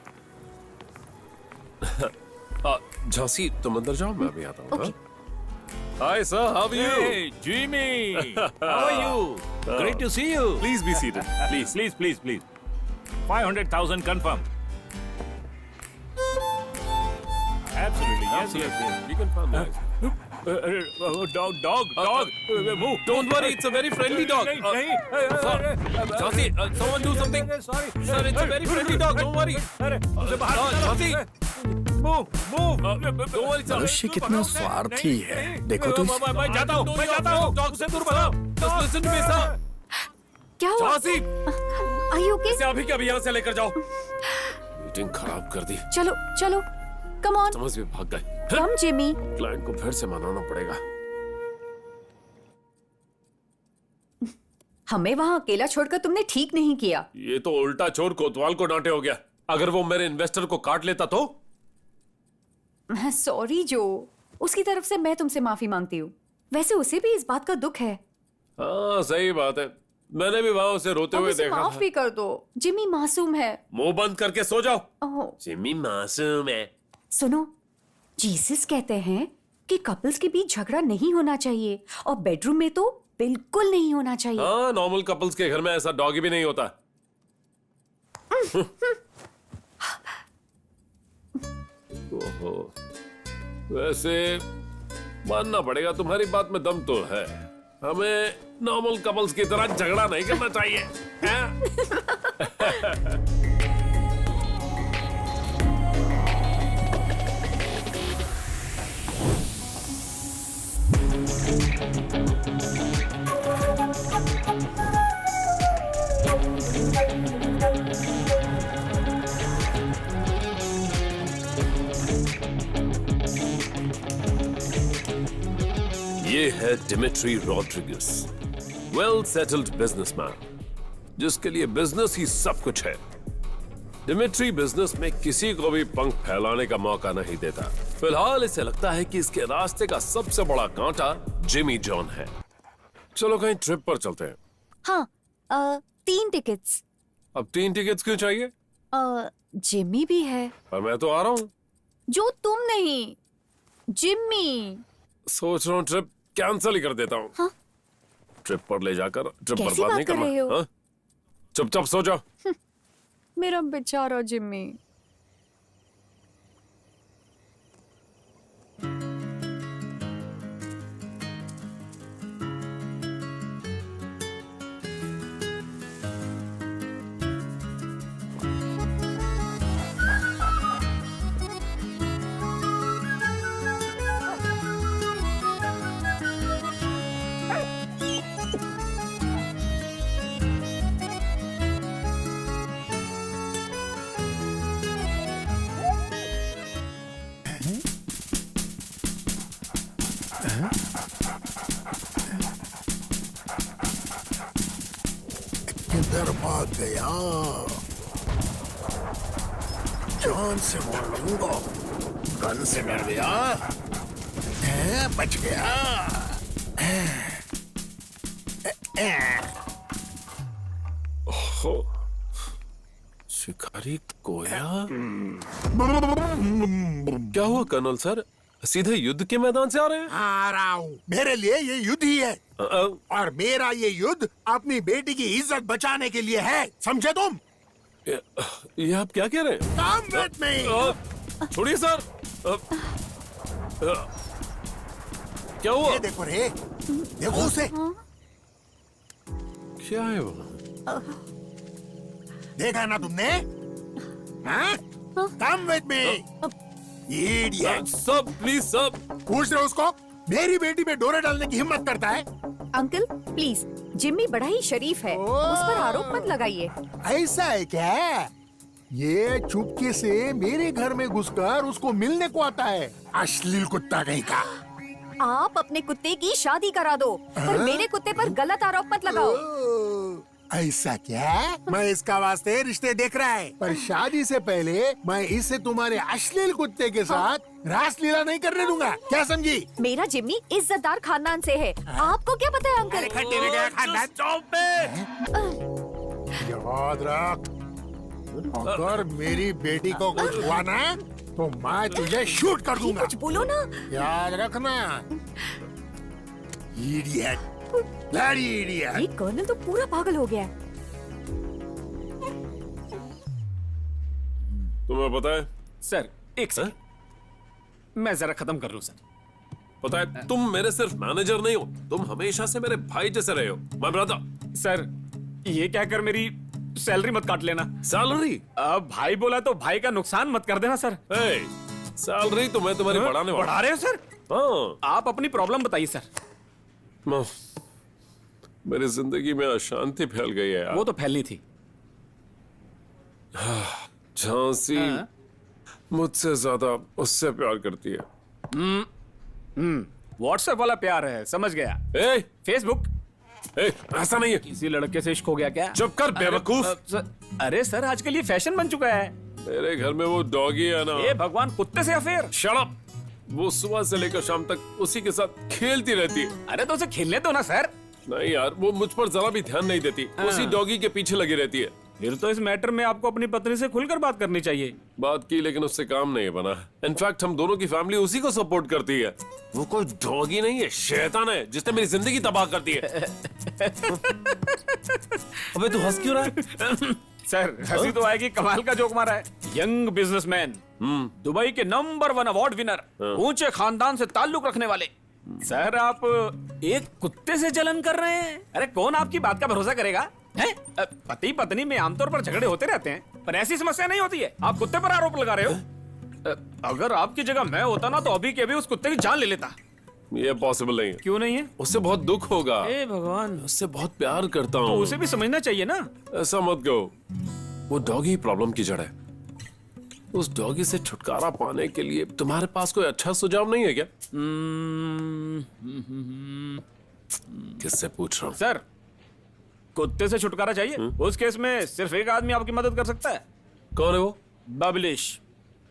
झांसी तुम अंदर जाओ, मैं भी आता हूँ। Hi sir, how are you? Hey, Jimmy! How are you? Great to see you. Please be seated. Please. 500,000 confirm. Absolutely, yes. We can find that. Dog, move. Don't worry, it's a very friendly dog. Jhansi, someone do something. Sorry. Sir, it's a very friendly dog. Don't worry. Jhansi, Move. don't worry, sir. मनुष्य कितना स्वार्थी है। देखो तो मैं जाता हूँ। Dog से दूर भागो. Just listen to me, sir. क्या हुआ? Jhansi, Are you okay? इसे अभी के अभी यहाँ से लेकर जाओ। मीटिंग खराब कर दी। चलो कम ऑन। समझ में भाग गए। कम जिमी। क्लाइंट को फिर से मनाना पड़ेगा। हमें वहाँ अकेला छोड़कर तुमने ठीक नहीं किया। ये तो उल्टा चोर कोतवाल को डांटे हो गया। अगर वो मेरे इन्वेस्टर को काट लेता तो? सॉरी जो, उसकी तरफ से मैं तुमसे माफी मांगती हूँ। वैसे उसे भी इस बात का दुख है। हाँ सही बात है, मैंने भी वहां उसे रोते अब हुए उसे देखा माफ था। भी कर दो। जिमी मासूम है। मुंह बंद करके सो जाओ। ओह, जिमी मासूम है। सुनो, जीसस कहते हैं कि कपल्स के बीच झगड़ा नहीं होना चाहिए और बेडरूम में तो बिल्कुल नहीं होना चाहिए। हाँ, नॉर्मल कपल्स के घर में ऐसा डॉगी भी नहीं होता। ओहो, वैसे मानना पड़ेगा तुम्हारी बात में दम तो है। हमें नॉर्मल कपल्स की तरह झगड़ा नहीं करना चाहिए। ये है Dimitri Rodrigues, well settled businessman, जिसके लिए बिजनेस ही सब कुछ है। डिमिट्री बिजनेस में किसी को भी पंख फैलाने का मौका नहीं देता। फिलहाल इसे लगता है कि इसके रास्ते का सबसे बड़ा कांटा जिमी जॉन है। चलो कहीं ट्रिप पर चलते हैं। हाँ, 3 टिकट्स। अब 3 टिकट्स क्यों चाहिए? जिमी भी है। पर मैं तो आ रहा हूँ। जो तुम नहीं, जिमी। सोच रहा हूँ ट्रिप कैंसिल ही कर देता हूँ। हाँ? ट्रिप पर ले जाकर ट्रिप कैसी बर्बाद नहीं बात कर रहे हो? करना। हाँ? चुपचाप सो जाओ। मेरा बेचारा जिमी। किधर भाग गया? जान से मार दूंगा। गन से डर गया? बच गया। ओहो, शिकारी कोया। क्या हुआ कर्नल सर, सीधे युद्ध के मैदान से आ रहे हैं? आ रहा हूँ। मेरे लिए ये युद्ध ही है और मेरा ये युद्ध अपनी बेटी की इज्जत बचाने के लिए है, समझे तुम? ये आप क्या कह रहे हैं? Come with me। छोड़िए सर। क्या हुआ? ये देखो रे, देखो उसे। क्या है वो? देखा ना तुमने? हाँ? Come with me। Idiot। सब प्लीज सब। पूछ रहे उसको? मेरी बेटी पे डोरे डालने की हिम्मत करता है? अंकल प्लीज, जिम्मी बड़ा ही शरीफ है, उस पर आरोप मत लगाइए। ऐसा है क्या? ये चुपके से मेरे घर में घुसकर उसको मिलने को आता है, अश्लील कुत्ता कहीं का। आप अपने कुत्ते की शादी करा दो, पर मेरे कुत्ते पर गलत आरोप मत लगाओ। ऐसा क्या? मैं इसका वास्ते रिश्ते देख रहा है, पर शादी से पहले मैं इसे तुम्हारे अश्लील कुत्ते के साथ रासलीला नहीं करने दूंगा, क्या समझी? मेरा जिम्मी इज्जतदार खानदान से है, आपको क्या पता है अंकल? याद रख, अगर मेरी बेटी को कुछ हुआ ना तो मैं तुझे शूट कर दूंगा। कुछ बोलो ना। याद रखना। Idiot, bloody idiot. ये कर्नल तो पूरा पागल हो गया है। तुम्हें पता है सर एक सर, मैं जरा खत्म कर लूं सर। पता है तुम मेरे सिर्फ मैनेजर नहीं हो, तुम हमेशा से मेरे भाई जैसे रहे हो, माय ब्रदर। सर ये कहकर मेरी सैलरी मत काट लेना। सैलरी? अब भाई बोला तो भाई का नुकसान मत कर देना सर। सैलरी तो मैं तुम्हारी बढ़ाने वाला। बढ़ा रहे हो सर? हाँ। आप अपनी प्रॉब्लम बताइए सर। मेरी जिंदगी में अशांति फैल गई है यार। वो तो फैलनी थी। झांसी मुझसे ज्यादा उससे प्यार करती है। व्हाट्सएप वाला प्यार है, समझ गया। फेसबुक? ऐसा नहीं है। किसी लड़के से इश्क हो गया क्या? चुप कर बेवकूफ। अरे सर आजकल ये फैशन बन चुका है। मेरे घर में वो डॉगी है ना। ये भगवान, कुत्ते से अफेयर? Shut up. वो सुबह से लेकर शाम तक उसी के साथ खेलती रहती है। अरे तो उसे खेलने दो ना सर। नहीं यार, वो मुझ पर जरा भी ध्यान नहीं देती, उसी डॉगी के पीछे लगी रहती है। फिर तो इस मैटर में आपको अपनी पत्नी से खुलकर बात करनी चाहिए। बात की लेकिन उससे काम नहीं बना। इनफैक्ट हम दोनों की फैमिली उसी को सपोर्ट करती है। वो कोई डॉगी नहीं है, शैतान है जिसने मेरी जिंदगी तबाह कर दी है। अबे तू हंस क्यों रहा है? सर हंसी तो आएगी, कमाल का जोक मारा है। यंग बिजनेसमैन, दुबई के नंबर 1 अवार्ड विनर, ऊंचे खानदान से ताल्लुक रखने वाले। सर आप एक कुत्ते से जलन कर रहे हैं? अरे कौन आपकी बात का भरोसा करेगा? पति पत्नी में आमतौर पर झगड़े होते रहते हैं, पर ऐसी समस्या नहीं होती है। आप कुत्ते पर आरोप लगा रहे हो। अगर आपकी जगह मैं होता ना तो अभी के अभी उस कुत्ते की जान ले लेता। ये पॉसिबल नहीं है। क्यों नहीं है? उससे बहुत दुख होगा। ए भगवान, उससे बहुत प्यार करता तो हूँ। उसे भी समझना चाहिए ना। ऐसा मत कहो, वो डॉगी प्रॉब्लम की जड़ है। उस डॉगी से छुटकारा पाने के लिए तुम्हारे पास कोई अच्छा सुझाव नहीं है क्या? किससे पूछ रहा हूँ? सर कुत्ते से छुटकारा चाहिए? उस केस में सिर्फ एक आदमी आपकी मदद कर सकता है। कौन है वो? बबलिश।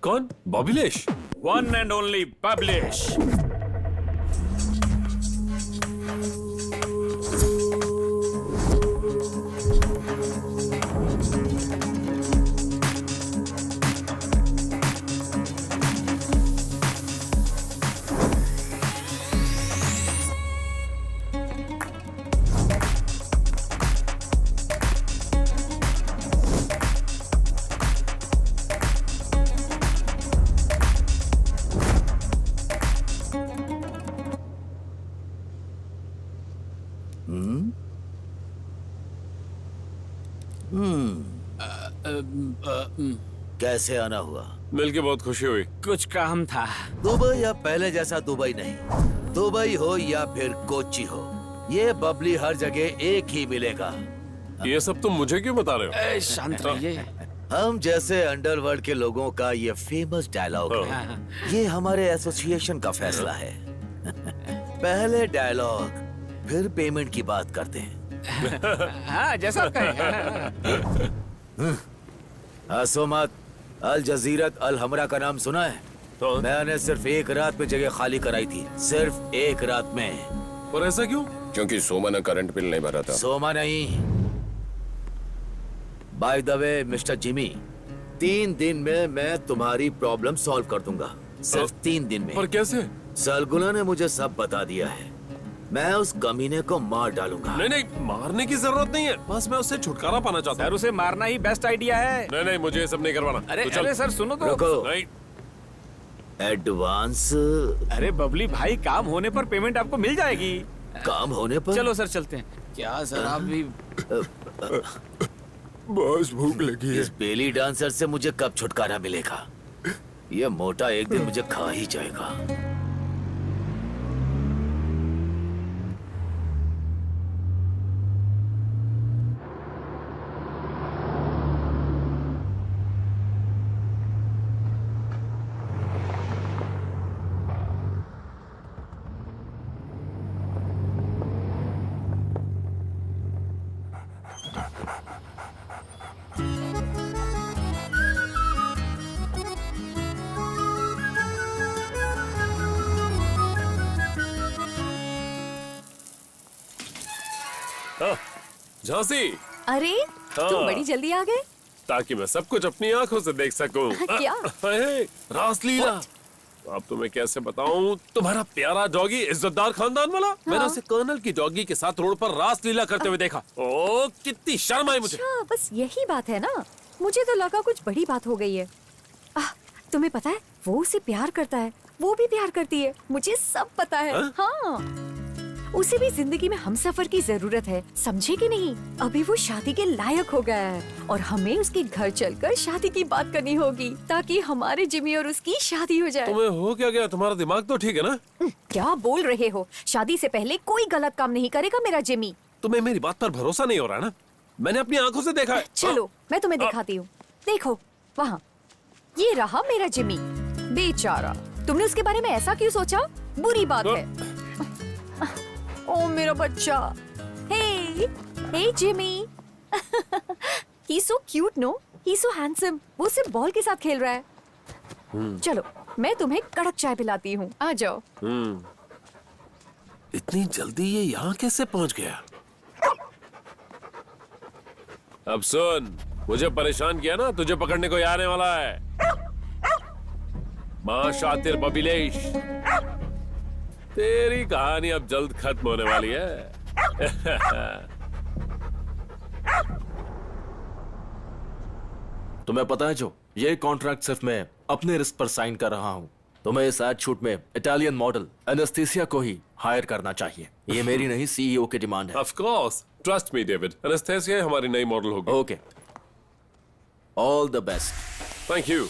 कौन? बबलिश? वन एंड ओनली बबलिश। कैसे आना हुआ? मिलके बहुत खुशी हुई। कुछ काम था। दुबई अब पहले जैसा दुबई नहीं। दुबई हो या फिर कोच्चि हो, ये बबली हर जगह एक ही मिलेगा। ये सब तुम मुझे क्यों बता रहे हो? शांत रहिए। हम जैसे अंडरवर्ल्ड के लोगों का ये फेमस डायलॉग है। ये हमारे एसोसिएशन का फैसला है। पहले डायलॉग फिर पेमेंट की बात करते हैं। हाँ जैसा आप कहें। हंसो मत। अल जजीरत अल हमरा का नाम सुना है? तो मैंने सिर्फ एक रात में जगह खाली कराई थी, सिर्फ एक रात में। और ऐसा क्यों? क्योंकि सोमा ने करंट बिल नहीं भरा था। सोमा नहीं, by the way mister Jimmy, 3 दिन में मैं तुम्हारी प्रॉब्लम सॉल्व कर दूंगा। सिर्फ 3 दिन में। पर कैसे? सरगुना ने मुझे सब बता दिया है। मैं उस कमीने को मार डालूंगा। नहीं नहीं, मारने की जरूरत नहीं है, बस मैं उससे छुटकारा पाना चाहता हूँ। सर उसे मारना ही बेस्ट आइडिया है। नहीं नहीं, मुझे ये सब नहीं करवाना। अरे तो चल। अरे सर सुनो तो। रुको। नहीं। एडवांस? अरे बबली भाई, काम होने पर पेमेंट आपको मिल जाएगी। काम होने पर? चलो सर चलते हैं। क्या सर आप भी। बस भूख लगी है। इस बेली डांसर से मुझे कब छुटकारा मिलेगा? ये मोटा एक दिन मुझे खा ही जाएगा। झांसी, अरे तुम हाँ। बड़ी जल्दी आ गए। ताकि मैं सब कुछ अपनी आंखों से देख सकूं। क्या? रासलीला। अब तुम्हें कैसे बताऊं, तुम्हारा प्यारा डॉगी इज्जतदार खानदान वाला, मैंने उसे कर्नल की डॉगी के साथ रोड पर रासलीला करते हुए देखा। ओ कितनी शर्म आई मुझे। अच्छा, बस यही बात है ना। मुझे तो लगा कुछ बड़ी बात हो गई है। तुम्हें पता है वो उसे प्यार करता है, वो भी प्यार करती है, मुझे सब पता है। हाँ, उसे भी जिंदगी में हमसफर की जरूरत है, समझे कि नहीं? अभी वो शादी के लायक हो गया है और हमें उसके घर चलकर शादी की बात करनी होगी ताकि हमारे जिमी और उसकी शादी हो जाए। तुम्हें हो क्या गया? तुम्हारा दिमाग तो ठीक है ना? क्या बोल रहे हो? शादी से पहले कोई गलत काम नहीं करेगा मेरा जिमी। तुम्हें मेरी बात पर भरोसा नहीं हो रहा ना? मैंने अपनी आंखों से देखा है। चलो मैं तुम्हें दिखाती हूँ। देखो वहाँ, ये रहा मेरा जिमी। बेचारा, तुमने उसके बारे में ऐसा क्यों सोचा? बुरी बात है। ओ मेरा बच्चा। हे Jimmy. He's so cute, no? He's so handsome. वो सिर्फ बॉल के साथ खेल रहा है। चलो मैं तुम्हें कड़क चाय पिलाती हूँ, आ जाओ। इतनी जल्दी ये यहाँ कैसे पहुँच गया? अब सुन, मुझे परेशान किया ना, तुझे पकड़ने को आने वाला है। माँ शातिर बबिलेश, तेरी कहानी अब जल्द खत्म होने वाली है। तुम्हें पता है जो, ये कॉन्ट्रैक्ट सिर्फ मैं अपने रिस्क पर साइन कर रहा हूँ। तुम्हें इस एड शूट में इटालियन मॉडल एनेस्थीसिया को ही हायर करना चाहिए। ये मेरी नहीं, सीईओ की डिमांड है। Of course, trust me David, anaesthesia हमारी नई मॉडल होगी। Okay, all the best. Thank you.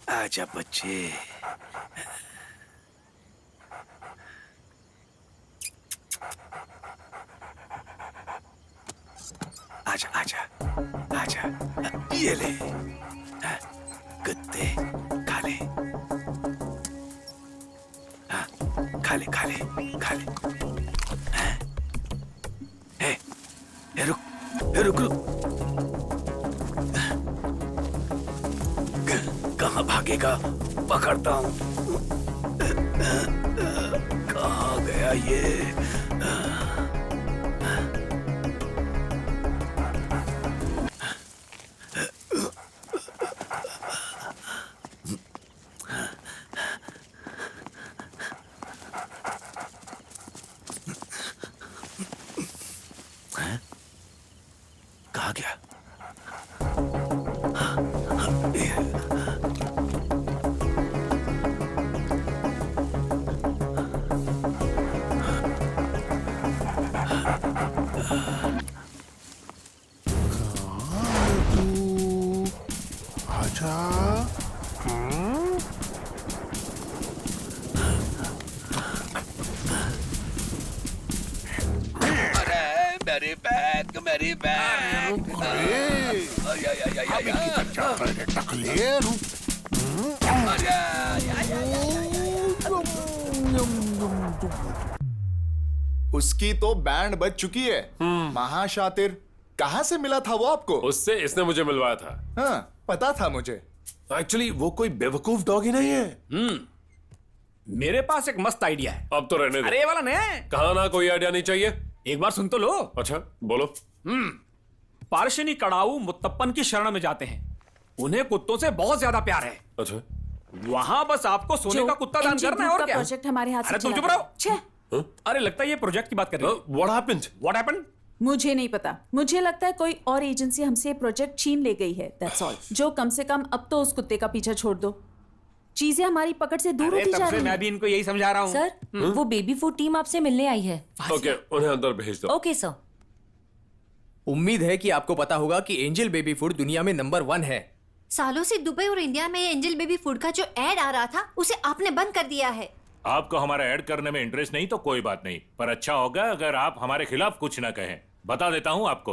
आजा बच्चे। आजा आजा आजा, ये ले कुत्ते, खा ले। हाँ, खा ले खा ले खा ले। रुक रुक। कहाँ भागेगा? पकड़ता हूँ। कहाँ गया ये? कहाँ गया? आजा। मेरी बैग, मेरी बैग। उसकी तो बैंड बज चुकी है। महाशातिर, कहाँ से मिला था वो आपको? उससे इसने मुझे मिलवाया था। हाँ, पता था मुझे। एक्चुअली वो कोई बेवकूफ डॉग ही नहीं है। मेरे पास एक मस्त आइडिया है। अब तो रहने दे। अरे ये वाला नहीं है। कहा ना कोई आइडिया नहीं चाहिए। एक बार सुन तो लो। अच्छा बोलो। पार्शनी कड़ाऊ मुत्तप्पन की शरण में जाते हैं। उन्हें कुत्तों से बहुत ज्यादा प्यार है। अच्छा, वहाँ बस आपको सोने का कुत्ता दान करना है और क्या? प्रोजेक्ट हमारे हाथ से अरे तुम चला चुप रहो। अरे लगता है ये प्रोजेक्ट की बात कर रहे हो। What happened? What happened? मुझे नहीं पता, मुझे लगता है कोई और एजेंसी हमसे प्रोजेक्ट छीन ले गई है, दैट्स ऑल। जो कम से कम अब तो उस कुत्ते का पीछा छोड़ दो, चीजें हमारी पकड़ से दूर होती जा रही मैं हैं। भी इनको यही समझा रहा हूँ। सर वो बेबी फूड टीम आपसे मिलने आई है। ओके, उन्हें अंदर भेज दो। Okay sir. उम्मीद है कि आपको पता होगा कि एंजल बेबी फूड दुनिया में नंबर 1 है। सालों से दुबई और इंडिया में एंजल बेबी फूड का जो एड आ रहा था उसे आपने बंद कर दिया है। आपको हमारा ऐड करने में इंटरेस्ट नहीं तो कोई बात नहीं, पर अच्छा होगा अगर आप हमारे खिलाफ कुछ ना कहें। बता देता हूँ आपको।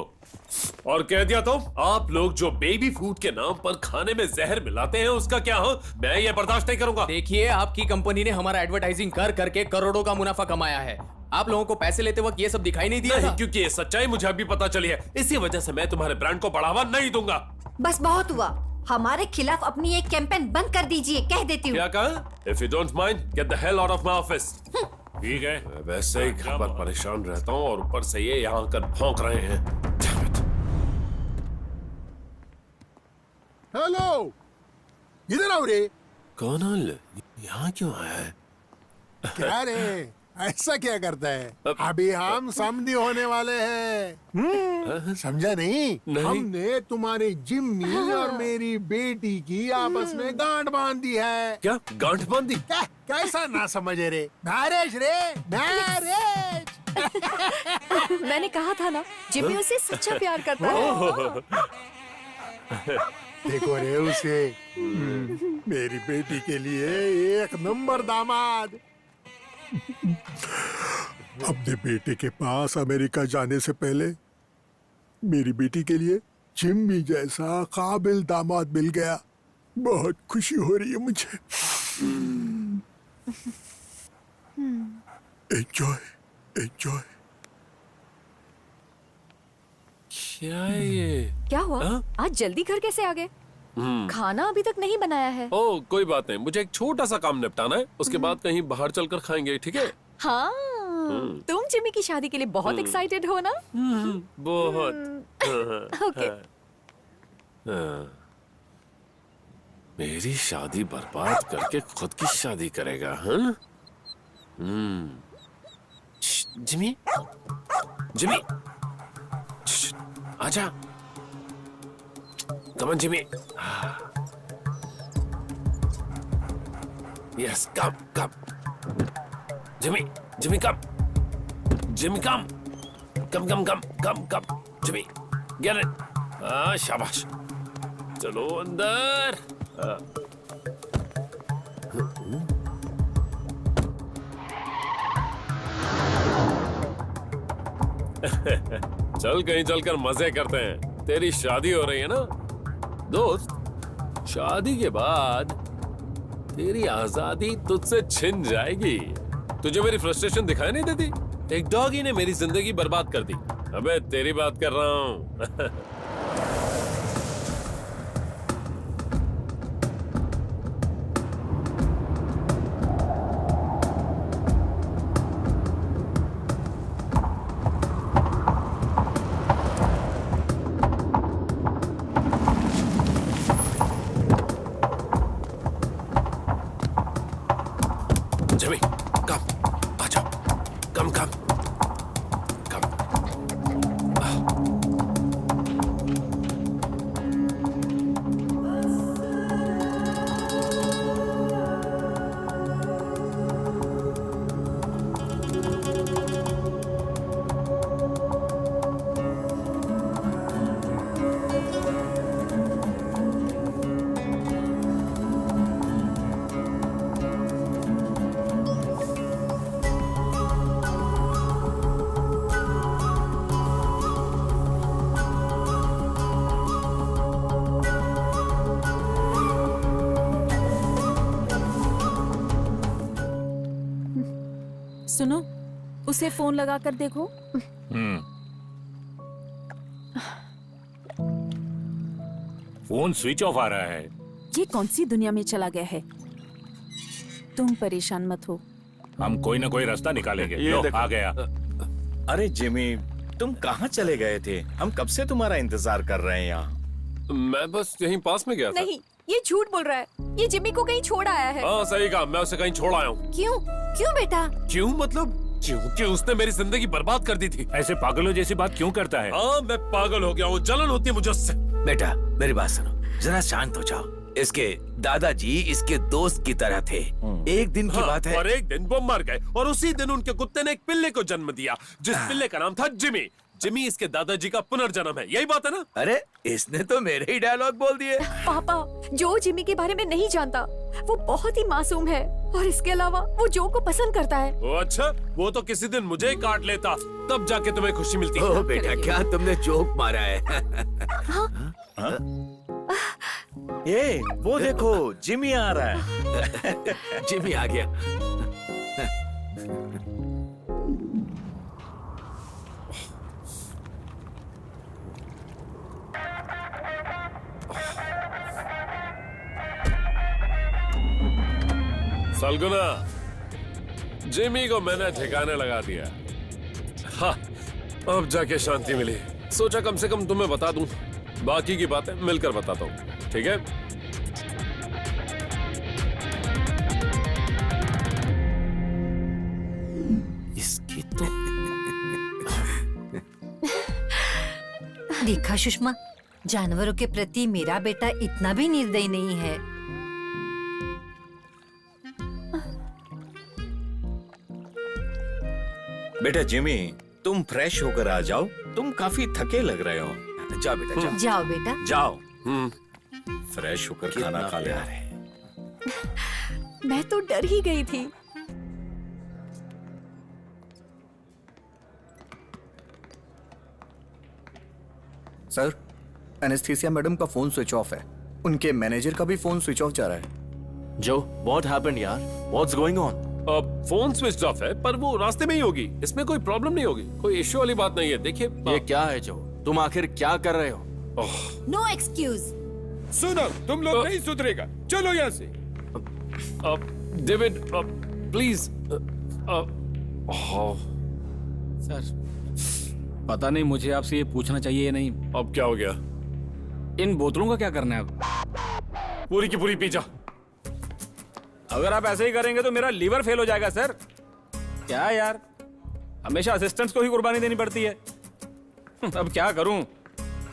और कह दिया तो आप लोग जो बेबी फूड के नाम पर खाने में जहर मिलाते हैं उसका क्या हो, मैं ये बर्दाश्त नहीं करूंगा। देखिए, आपकी कंपनी ने हमारा एडवर्टाइजिंग कर करके करोड़ों का मुनाफा कमाया है। आप लोगों को पैसे लेते वक्त ये सब दिखाई नहीं दिया नहीं, था? क्योंकि ये सच्चाई मुझे अभी पता चली है, इसी वजह से मैं तुम्हारे ब्रांड को बढ़ावा नहीं दूंगा। बस बहुत हुआ, हमारे खिलाफ अपनी एक कैंपेन बंद कर दीजिए, कह देती हूँ। क्या कहा? If you don't mind, get the hell out of my office. ठीक है। मैं वैसे ही घर पर परेशान रहता हूँ और ऊपर से ये यहाँ आकर भौंक रहे हैं। Damn it. हेलो, इधर आओ रे। कौन है? यहाँ क्यों आया है? क्या रे, ऐसा क्या करता है? अभी हम समधी होने वाले हैं। समझा नहीं? हमने तुम्हारे जिम्मी और मेरी बेटी की आपस में गांठ बांध दी है। क्या गांठ बांध दी? कैसा ना समझे रे? मैरिज रे, मैरिज। मैंने कहा था ना, जिम्मी उसे सच्चा प्यार करता है। देखो रे उसे, मेरी बेटी के लिए एक नंबर दामाद। अपने बेटे के पास अमेरिका जाने से पहले मेरी बेटी के लिए जिम्मी जैसा काबिल दामाद मिल गया। बहुत खुशी हो रही है मुझे। Enjoy, enjoy. क्या है ये? क्या हुआ? आज जल्दी घर कैसे आ गए? खाना अभी तक नहीं बनाया है। ओह, कोई बात नहीं, मुझे एक छोटा सा काम निपटाना है, उसके बाद कहीं बाहर चलकर खाएंगे, ठीक है? हाँ, तुम जिम्मी की शादी के लिए बहुत एक्साइटेड हो ना? बहुत। ओके। मेरी शादी बर्बाद करके खुद की शादी करेगा, हाँ? जिमी, जिमी, आजा। Come on, Jimmy. Yes, come. Jimmy, come. Jimmy, come. Come. Jimmy, get it. शाबाश। चलो अंदर। चल कहीं चलकर मजे करते हैं। तेरी शादी हो रही है ना दोस्त? शादी के बाद तेरी आजादी तुझसे छिन जाएगी। तुझे मेरी फ्रस्ट्रेशन दिखाई नहीं देती? एक डॉगी ने मेरी जिंदगी बर्बाद कर दी। अबे तेरी बात कर रहा हूँ। Jimmy, come. Acha. Come. सुनो, उसे फोन लगा कर देखो। फोन स्विच ऑफ आ रहा है। ये कौन सी दुनिया में चला गया है? तुम परेशान मत हो, हम कोई ना कोई रास्ता निकालेंगे। ये लो, देखो। आ गया। अरे जिमी, तुम कहाँ चले गए थे? हम कब से तुम्हारा इंतजार कर रहे हैं यहाँ। मैं बस यहीं पास में गया था। नहीं, ये झूठ बोल रहा है। ये जिम्मी को कहीं छोड़ आया है। हाँ सही कहा, मैं उसे कहीं छोड़ आया हूँ। क्यों बेटा? क्यों मतलब? क्योंकि उसने मेरी जिंदगी बर्बाद कर दी थी। ऐसे पागलों जैसी बात क्यों करता है? हाँ, मैं पागल हो गया हूँ, जलन होती है मुझे उससे। बेटा मेरी बात सुनो, जरा शांत हो जाओ। इसके दादाजी इसके दोस्त की तरह थे। एक दिन की बात है। और एक दिन वो मर गए और उसी दिन उनके कुत्ते ने एक पिल्ले को जन्म दिया, जिस पिल्ले का नाम था जिमी। जिमी इसके दादाजी का पुनर्जन्म है, यही बात है ना? अरे इसने तो मेरे ही डायलॉग बोल दिए। पापा, जो जिमी के बारे में नहीं जानता, वो बहुत ही मासूम है और इसके अलावा वो जो को पसंद करता है। ओ अच्छा, वो तो किसी दिन मुझे ही काट लेता, तब जाके तुम्हें खुशी मिलती। ओ बेटा, क्या तुमने जोक मारा है? ये वो देखो, जिमी आ रहा है। जिमी आ गया। सलगुना, जिमी को मैंने ठिकाने लगा दिया। हाँ, अब जाके शांति मिली। सोचा कम से कम तुम्हें बता दूं, बाकी की बातें मिलकर बताता हूँ, ठीक है? इसकी तो देखा सुषमा, जानवरों के प्रति मेरा बेटा इतना भी निर्दयी नहीं है। बेटा जिमी, तुम फ्रेश होकर आ जाओ, तुम काफी थके लग रहे हो। जाओ बेटा जाओ। जाओ बेटा। जाओ। फ्रेश होकर खाना खा ले। मैं तो डर ही गई थी। सर, एनेस्थीसिया मैडम का फोन स्विच ऑफ है। उनके मैनेजर का भी फोन स्विच ऑफ जा रहा है। जो, व्हाट हैपेंड यार? What's going on? Phone switch off है, पर वो रास्ते में ही होगी, इसमें कोई प्रॉब्लम नहीं होगी, कोई इश्यू वाली बात नहीं है। देखिए ये क्या है जो, तुम आखिर क्या कर रहे हो? No excuse. सुनो, तुम लोग नहीं सुधरेगा, चलो यहाँ से। David please. सर, पता नहीं मुझे आपसे ये पूछना चाहिए या नहीं। अब क्या हो गया? इन बोतलों का क्या करना है अब? पूरी की पूरी पी जा। अगर आप ऐसे ही करेंगे तो मेरा लीवर फेल हो जाएगा सर। क्या यार, हमेशा असिस्टेंट्स को ही कुर्बानी देनी पड़ती है। अब क्या करूं?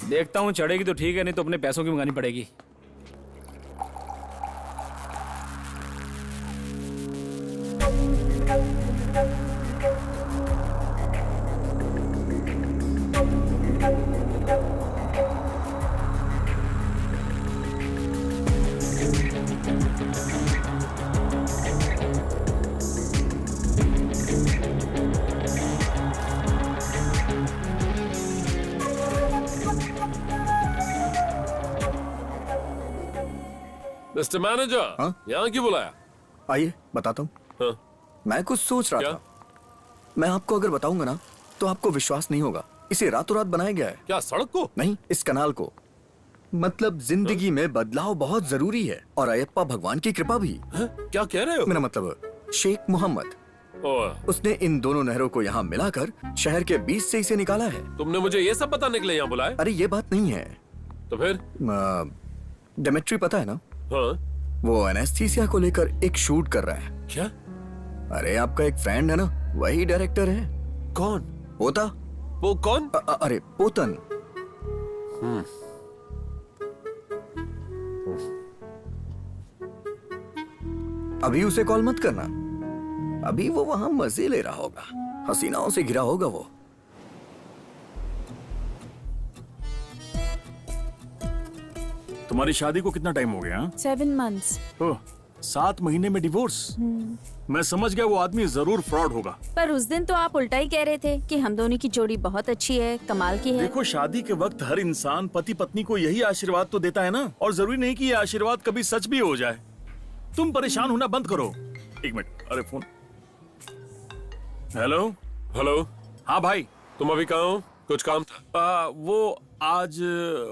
देखता हूं, चढ़ेगी तो ठीक है, नहीं तो अपने पैसों की मंगानी पड़ेगी। मिस्टर मैनेजर, यहाँ क्यों बुलाया? आइए बताता हूँ। हाँ? मैं कुछ सोच रहा था। मैं आपको अगर बताऊंगा ना तो आपको विश्वास नहीं होगा। इसे रातों रात बनाया गया है। क्या सड़क को? नहीं, इस कनाल को। मतलब जिंदगी में बदलाव बहुत जरूरी है और अयप्पा भगवान की कृपा भी। क्या कह रहे हो? मेरा मतलब शेख मोहम्मद, उसने इन दोनों नहरों को यहाँ मिलाकर शहर के बीच से इसे निकाला है। तुमने मुझे ये सब बताने के लिए यहाँ बुलाया? अरे ये बात नहीं है। तो फिर? डेमेट्री पता है ना? हाँ? वो एनेस्थीसिया को लेकर एक शूट कर रहा है। क्या? अरे आपका एक फ्रेंड है ना, वही डायरेक्टर है। कौन? पोता। वो कौन? अरे पोतन। अभी उसे कॉल मत करना, अभी वो वहां मजे ले रहा होगा, हसीनाओं से घिरा होगा वो। तुम्हारी शादी को कितना टाइम हो गया? 7 months। ओह, 7 महीने में डिवोर्स? मैं समझ गया वो आदमी जरूर फ्रॉड होगा। पर उस दिन तो आप उल्टा ही कह रहे थे कि हम दोनों की जोड़ी बहुत अच्छी है, कमाल की है। देखो, शादी के वक्त हर इंसान पति पत्नी को यही आशीर्वाद तो देता है ना, और जरूरी नहीं कि ये आशीर्वाद कभी सच भी हो जाए। तुम परेशान होना बंद करो। एक मिनट, अरे फोन। हेलो। हेलो। हाँ भाई। तुम अभी कहाँ हो? कुछ काम था? वो आज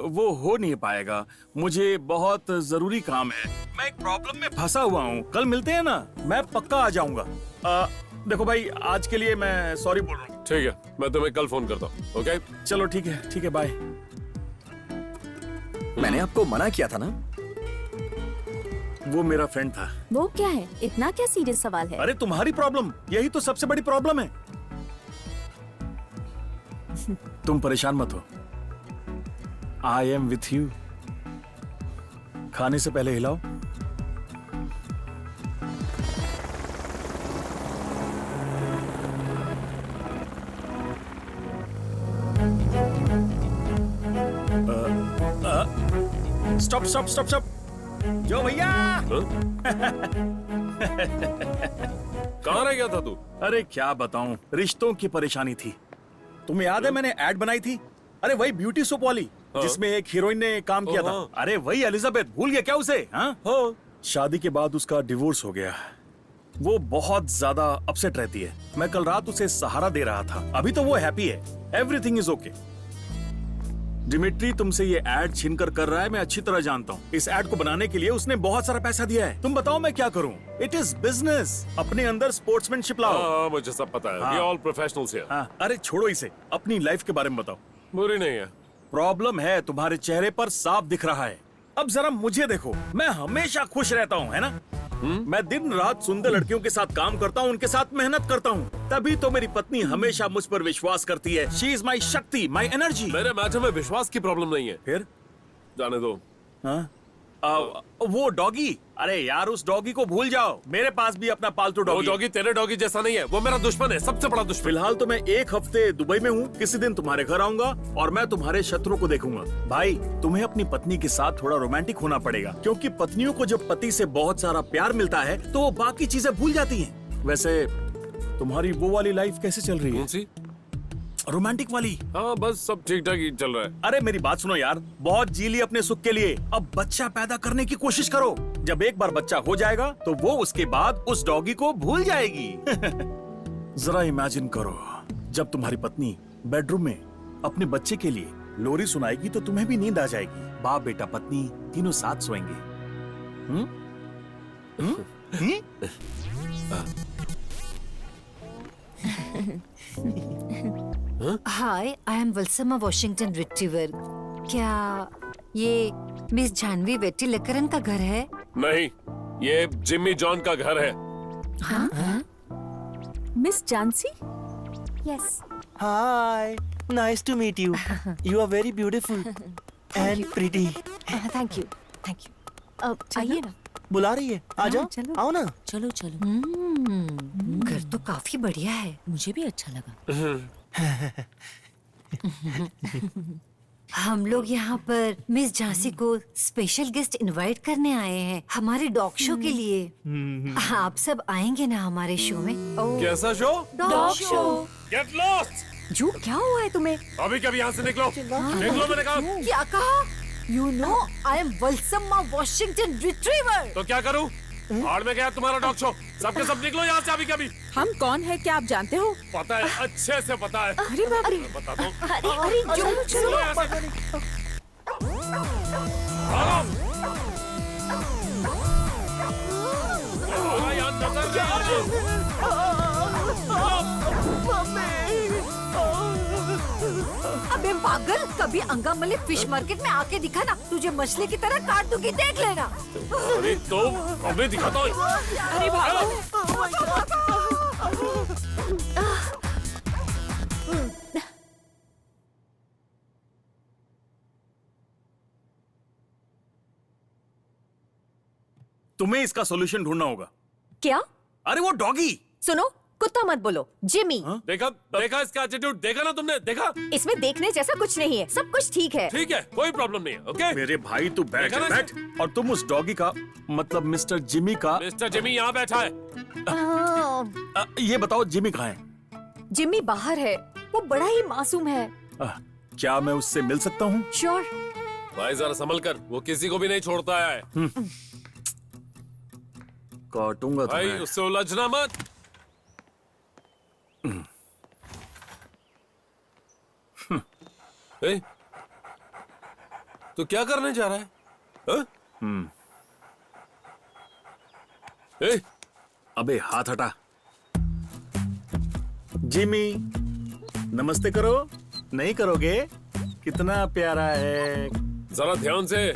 वो हो नहीं पाएगा, मुझे बहुत जरूरी काम है। मैं एक प्रॉब्लम में फंसा हुआ हूँ, कल मिलते हैं ना, मैं पक्का आ जाऊंगा। देखो भाई, आज के लिए मैं सॉरी बोल रहा हूँ। ठीक है, मैं तुम्हें कल फोन करता हूँ। ओके? चलो ठीक है, बाय। मैंने आपको मना किया था ना। वो मेरा फ्रेंड था। वो क्या है? इतना क्या सीरियस सवाल है? अरे तुम्हारी प्रॉब्लम, यही तो सबसे बड़ी प्रॉब्लम है। तुम परेशान मत हो, आई एम विथ यू। खाने से पहले हिलाओ। स्टॉप स्टॉप स्टॉप स्टॉप, जो भैया। कहाँ रह गया था तू? अरे क्या बताऊं, रिश्तों की परेशानी थी। तुम्हें याद है मैंने एड बनाई थी? अरे वही ब्यूटी सोप वाली, जिसमें एक हीरोइन ने काम किया था। अरे वही एलिजाबेथ, भूल गया क्या उसे? हाँ, शादी के बाद उसका डिवोर्स हो गया। वो बहुत ज्यादा अपसेट रहती है। मैं कल रात उसे सहारा दे रहा था। अभी तो वो हैप्पी है, एवरीथिंग इज ओके। डिमिट्री तुमसे ये एड छीनकर कर रहा है, मैं अच्छी तरह जानता हूँ। इस एड को बनाने के लिए उसने बहुत सारा पैसा दिया है। तुम बताओ मैं क्या करूँ? It is business. अपने अंदर स्पोर्ट्समैनशिप लाओ। मुझे सब पता है। We all professionals here. अरे छोड़ो इसे, अपनी लाइफ के बारे में बताओ। बुरी नहीं है। प्रॉब्लम है, तुम्हारे चेहरे पर साफ दिख रहा है। अब जरा मुझे देखो, मैं हमेशा खुश रहता हूँ, है ना? मैं दिन रात सुंदर लड़कियों के साथ काम करता हूँ, उनके साथ मेहनत करता हूँ, तभी तो मेरी पत्नी हमेशा मुझ पर विश्वास करती है। शी इज माई शक्ति, माई एनर्जी। मेरे मैटर में विश्वास की प्रॉब्लम नहीं है। फिर जाने दो। वो डॉगी, अरे यार उस डॉगी को भूल जाओ। मेरे पास भी अपना पालतू डॉगी। वो डॉगी तेरे डॉगी जैसा नहीं है, वो मेरा दुश्मन है, सबसे बड़ा दुश्मन। फिलहाल तो मैं एक हफ्ते दुबई में हूँ, किसी दिन तुम्हारे घर आऊंगा और मैं तुम्हारे शत्रु को देखूंगा। भाई, तुम्हें अपनी पत्नी के साथ थोड़ा रोमांटिक होना पड़ेगा, क्योंकि पत्नियों को जब पति से बहुत सारा प्यार मिलता है तो वो बाकी चीजें भूल जाती हैं। वैसे तुम्हारी वो वाली लाइफ कैसे चल रही है? कौन सी? रोमांटिक वाली। हाँ, बस सब ठीक ठाक ही चल रहा है। अरे मेरी बात सुनो यार, बहुत जी ली अपने सुख के लिए, अब बच्चा पैदा करने की कोशिश करो। जब एक बार बच्चा हो जाएगा तो वो उसके बाद उस डॉगी को भूल जाएगी। जरा इमेजिन करो, जब तुम्हारी पत्नी बेडरूम में अपने बच्चे के लिए लोरी सुनाएगी तो तुम्हें भी नींद आ जाएगी। बाप बेटा पत्नी तीनों साथ सोएंगे। हाय, आई एम वल्समा वॉशिंगटन रिट्रीवर। क्या ये मिस जानवी वेट्टी लकरन का घर है? नहीं, ये जिम्मी जॉन का घर है। मिस जानसी? Yes. Hi, nice to meet you. You are very beautiful and pretty. Thank you, thank you. आइए ना। बुला रही है, आ जाओ, आओ ना। चलो चलो। घर तो काफी बढ़िया है। मुझे भी अच्छा लगा। हम लोग यहाँ पर मिस झांसी को स्पेशल गेस्ट इनवाइट करने आए हैं हमारे डॉग शो के लिए। आप सब आएंगे ना हमारे शो में? कैसा show? Dog show. Get lost. जू, क्या हुआ है तुम्हें? अभी कभी यहाँ से निकलो। निकलो, मैंने कहा। क्या कहा? You know, I am Valsamma Washington retriever. तो क्या करूं? भाड़ में गया तुम्हारा डॉग शो। सबके सब निकलो यहाँ से अभी कभी। हम कौन है क्या आप जानते हो? पता है, अच्छे से पता है। अरे बाप रे। बताता हूँ। अरे जो चलो। अबे पागल, कभी अंगामले फिश मार्केट में आके दिखा ना, तुझे मछली की तरह काट दूंगी, देख लेना। अरे तो अभी दिखाता हूँ। अरे बाबा। तुम्हें इसका सॉल्यूशन ढूंढना होगा। क्या? अरे वो डॉगी। सुनो, कुत्ता मत बोलो, जिमी। देखा देखा इसका एटीट्यूड, देखा ना तुमने? देखा? इसमें देखने जैसा कुछ नहीं है, सब कुछ ठीक है। ठीक है, कोई प्रॉब्लम नहीं है। ओके मेरे भाई तू बैठ देखा ना बैठ। और तुम उस डॉगी का मतलब मिस्टर जिमी का। मिस्टर जिमी यहाँ बैठा है। ये बताओ जिमी कहाँ है? जिमी बाहर है, वो बड़ा ही मासूम है। क्या मैं उससे मिल सकता हूँ? श्योर। भाई जरा संभल कर, वो किसी को भी नहीं छोड़ता है। काटूंगा भाई तुम्हें। उससे उलझना मत। ए, तो क्या करने जा रहा है? ए, अबे हाथ हटा। जिमी, नमस्ते करो। नहीं करोगे? कितना प्यारा है। जरा ध्यान से।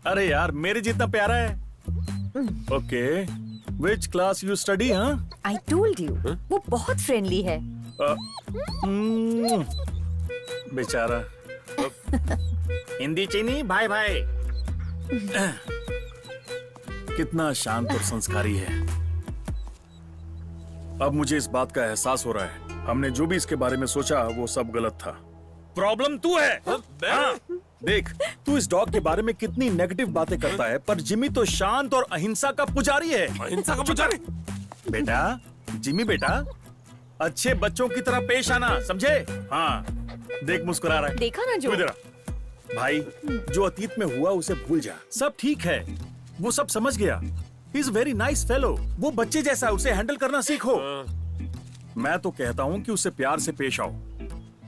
अरे यार मेरे जितना प्यारा है। Okay, which class you study? हाँ, आई टोल्ड यू, वो बहुत फ्रेंडली है। बेचारा। हिंदी चीनी भाई भाई। कितना शांत और संस्कारी है। अब मुझे इस बात का एहसास हो रहा है, हमने जो भी इसके बारे में सोचा वो सब गलत था। प्रॉब्लम तू है। हाँ, देख, तू इस डॉग के बारे में कितनी नेगेटिव बातें करता है, पर जिमी तो शांत और अहिंसा का पुजारी है। अहिंसा का पुजारी? बेटा, जिमी बेटा, अच्छे बच्चों की तरह पेश आना, समझे? हाँ, देख मुस्कुरा रहा है। देखा ना जो। तू इधर आ। भाई, जो अतीत में हुआ उसे भूल जा, सब ठीक है। वो सब समझ गया। ही इज वेरी नाइस फेलो। वो बच्चे जैसा, उसे हैंडल करना सीखो। मैं तो कहता हूँ कि उसे प्यार से पेश आओ।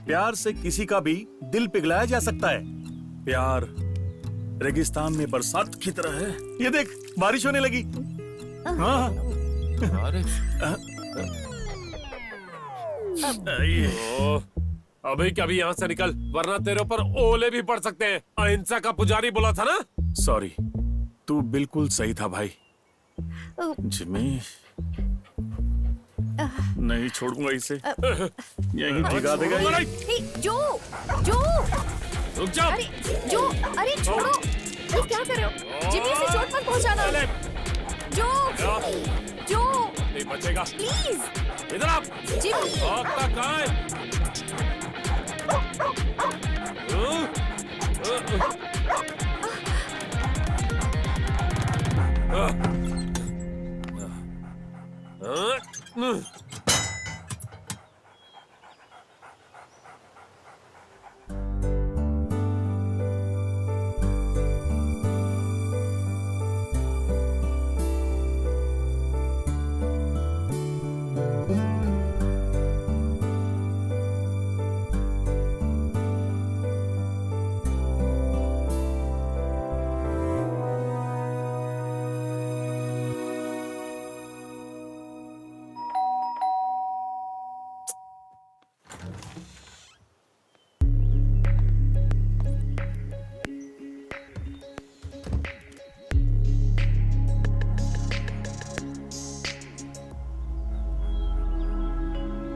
प्यार से किसी का भी दिल पिघलाया जा सकता है। प्यार रेगिस्तान में बरसात की तरह है। ये देख, बारिश होने लगी। हाँ। अभी कभी यहाँ से निकल, वरना तेरे ऊपर ओले भी पड़ सकते हैं। अहिंसा का पुजारी बोला था ना? सॉरी, तू बिल्कुल सही था भाई। जिमी, नहीं छोड़ूंगा इसे। यहीं भिगा देगा ये। हे, जो रुक जा। अरे जो, अरे छोड़ो। ये क्या कर रहे हो? जिमी से चोट मत पहुंचाना। जो नहीं बचेगा। प्लीज इधर आप। जिमी। भागता कहाँ है?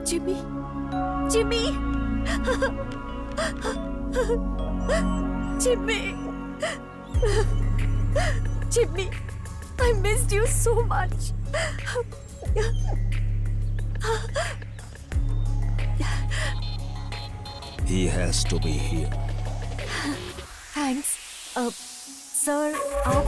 Jimmy, Jimmy, Jimmy, Jimmy, I missed you so much. He has to be here. Thanks. Sir, आप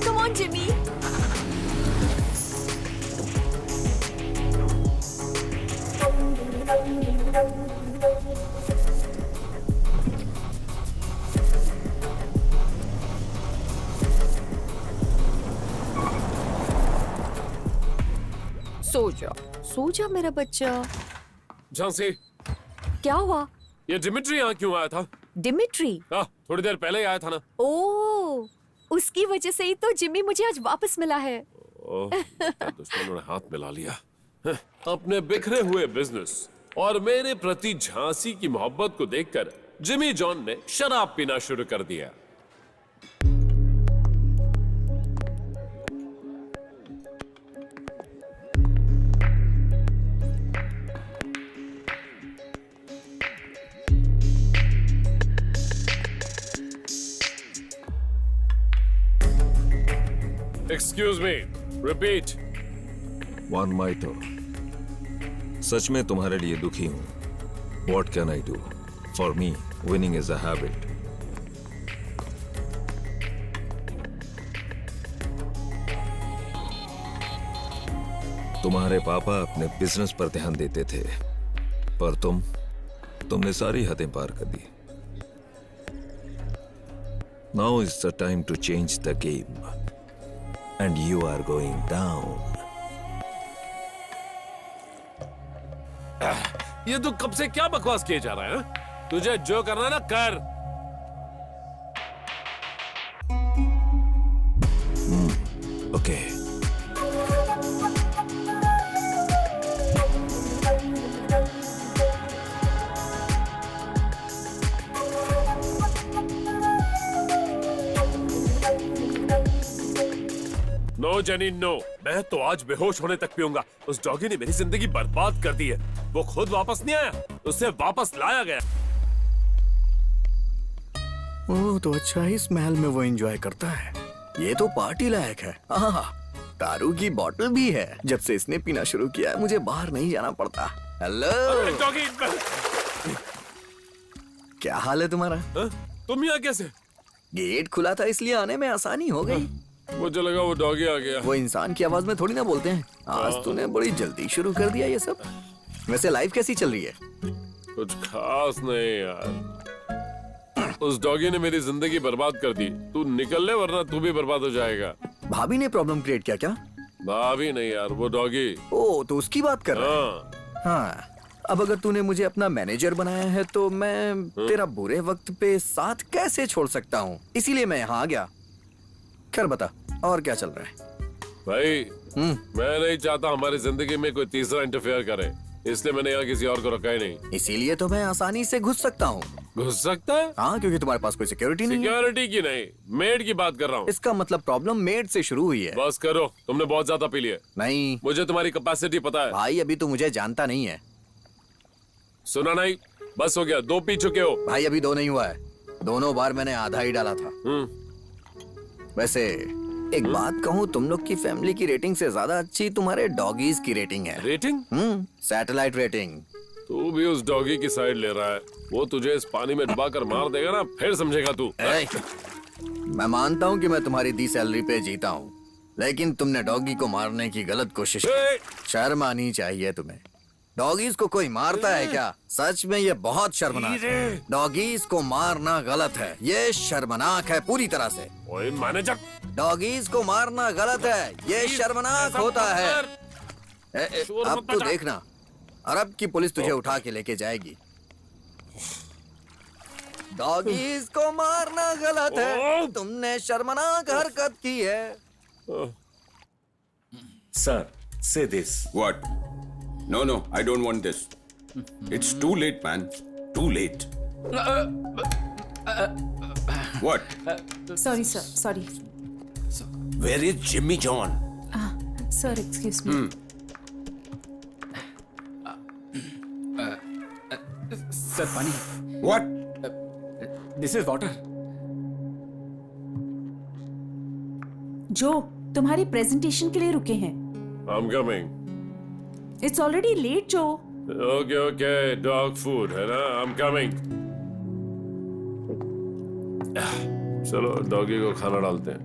Come on, Jimmy. सो जा मेरा बच्चा। झांसी, क्या हुआ? ये डिमिट्री यहाँ क्यों आया था? डिमिट्री? थोड़ी देर पहले ही आया था ना। ओह, उसकी वजह से ही तो जिमी मुझे आज वापस मिला है। दुश्मनों ने हाथ मिला लिया। अपने बिखरे हुए बिजनेस और मेरे प्रति झांसी की मोहब्बत को देखकर जिमी जॉन ने शराब पीना शुरू कर दिया। Excuse me, repeat. One Maito. सच में तुम्हारे लिए दुखी हूं। What can I do? For me, winning is a habit. तुम्हारे पापा अपने बिजनेस पर ध्यान देते थे, पर तुमने सारी हदें पार कर दी। Now is the time to change the game. And you are going down. ये तू कब से क्या बकवास किए जा रहा है? तुझे जो करना ना कर। Okay. नो जेनी नो, मैं तो आज बेहोश होने तक पीऊंगा। उस डॉगी ने मेरी जिंदगी बर्बाद कर दी है। वो खुद वापस नहीं आया, उसे वापस लाया गया। ओह, तो अच्छा ही इस महल में वो एंजॉय करता है। ये तो पार्टी लायक है। दारू की बोतल भी है। जब से इसने पीना शुरू किया है मुझे बाहर नहीं जाना पड़ता। हेलो डॉगी, क्या हाल है तुम्हारा? तुम यहाँ कैसे? गेट खुला था इसलिए आने में आसानी हो गई। मुझे लगा वो डॉगी आ गया। वो इंसान की आवाज में थोड़ी ना बोलते हैं। आज तूने बड़ी जल्दी शुरू कर दिया ये सब। वैसे लाइफ कैसी चल रही है? कुछ खास नहीं यार। उस डॉगी ने मेरी जिंदगी बर्बाद कर दी। तू निकल ले वरना तू भी बर्बाद हो जाएगा। भाभी ने प्रॉब्लम क्रिएट किया क्या? भाभी नहीं यार, वो डॉगी। ओ, तो उसकी बात कर रहा है। हाँ, अब अगर तूने मुझे अपना मैनेजर बनाया है तो मैं तेरा बुरे वक्त पे साथ कैसे छोड़ सकता हूँ, इसीलिए मैं यहाँ आ गया। खैर बता, और क्या चल रहा है? भाई मैं नहीं चाहता हमारी जिंदगी में कोई तीसरा इंटरफेयर करे, इसलिए मैंने यहाँ किसी और को रखा ही नहीं। इसीलिए तो मैं आसानी से घुस सकता हूँ। घुस सकता है? हाँ, क्योंकि तुम्हारे पास कोई सिक्योरिटी नहीं है। सिक्योरिटी की नहीं, मेड की बात कर रहा हूँ। इसका मतलब प्रॉब्लम मेड से शुरू हुई है। बस करो, तुमने बहुत ज्यादा पी लिया। नहीं, मुझे तुम्हारी कैपेसिटी पता है। भाई अभी तो मुझे जानता नहीं है। सुना नहीं, बस हो गया, 2 पी चुके हो। भाई अभी 2 नहीं हुआ है, दोनों बार मैंने आधा ही डाला था। वैसे एक बात कहूँ, तुम लोग की फैमिली की रेटिंग से ज्यादा अच्छी तुम्हारे डॉगीज की रेटिंग है। रेटिंग? Satellite rating. तू भी उस डॉगी की साइड ले रहा है। वो तुझे इस पानी में डुबाकर मार देगा ना, फिर समझेगा तू। मैं मानता हूँ कि मैं तुम्हारी दी सैलरी पे जीता हूँ, लेकिन तुमने डॉगी को मारने की गलत कोशिश की। शर्म आनी चाहिए तुम्हें। डॉगीज को कोई मारता है क्या? सच में ये बहुत शर्मनाक है। डॉगीज को मारना गलत है, ये शर्मनाक है पूरी तरह से। ओए मैनेजर, डॉगीज को मारना गलत है, ये शर्मनाक होता है। अब तो देखना, अरब की पुलिस तुझे उठा के लेके जाएगी। डॉगीज को मारना गलत है, तुमने शर्मनाक हरकत की है। Sir, say this. What? No, no, I don't want this. It's too late, man. Too late. What? Sorry sir, sorry Where is Jimmy John? Sir, excuse me. Sir पानी। What? This is water. जो तुम्हारी presentation के लिए रुके हैं। I'm coming. It's already late जो। Okay, okay, dog food है ना? I'm coming. चलो डॉगी को खाना डालते हैं।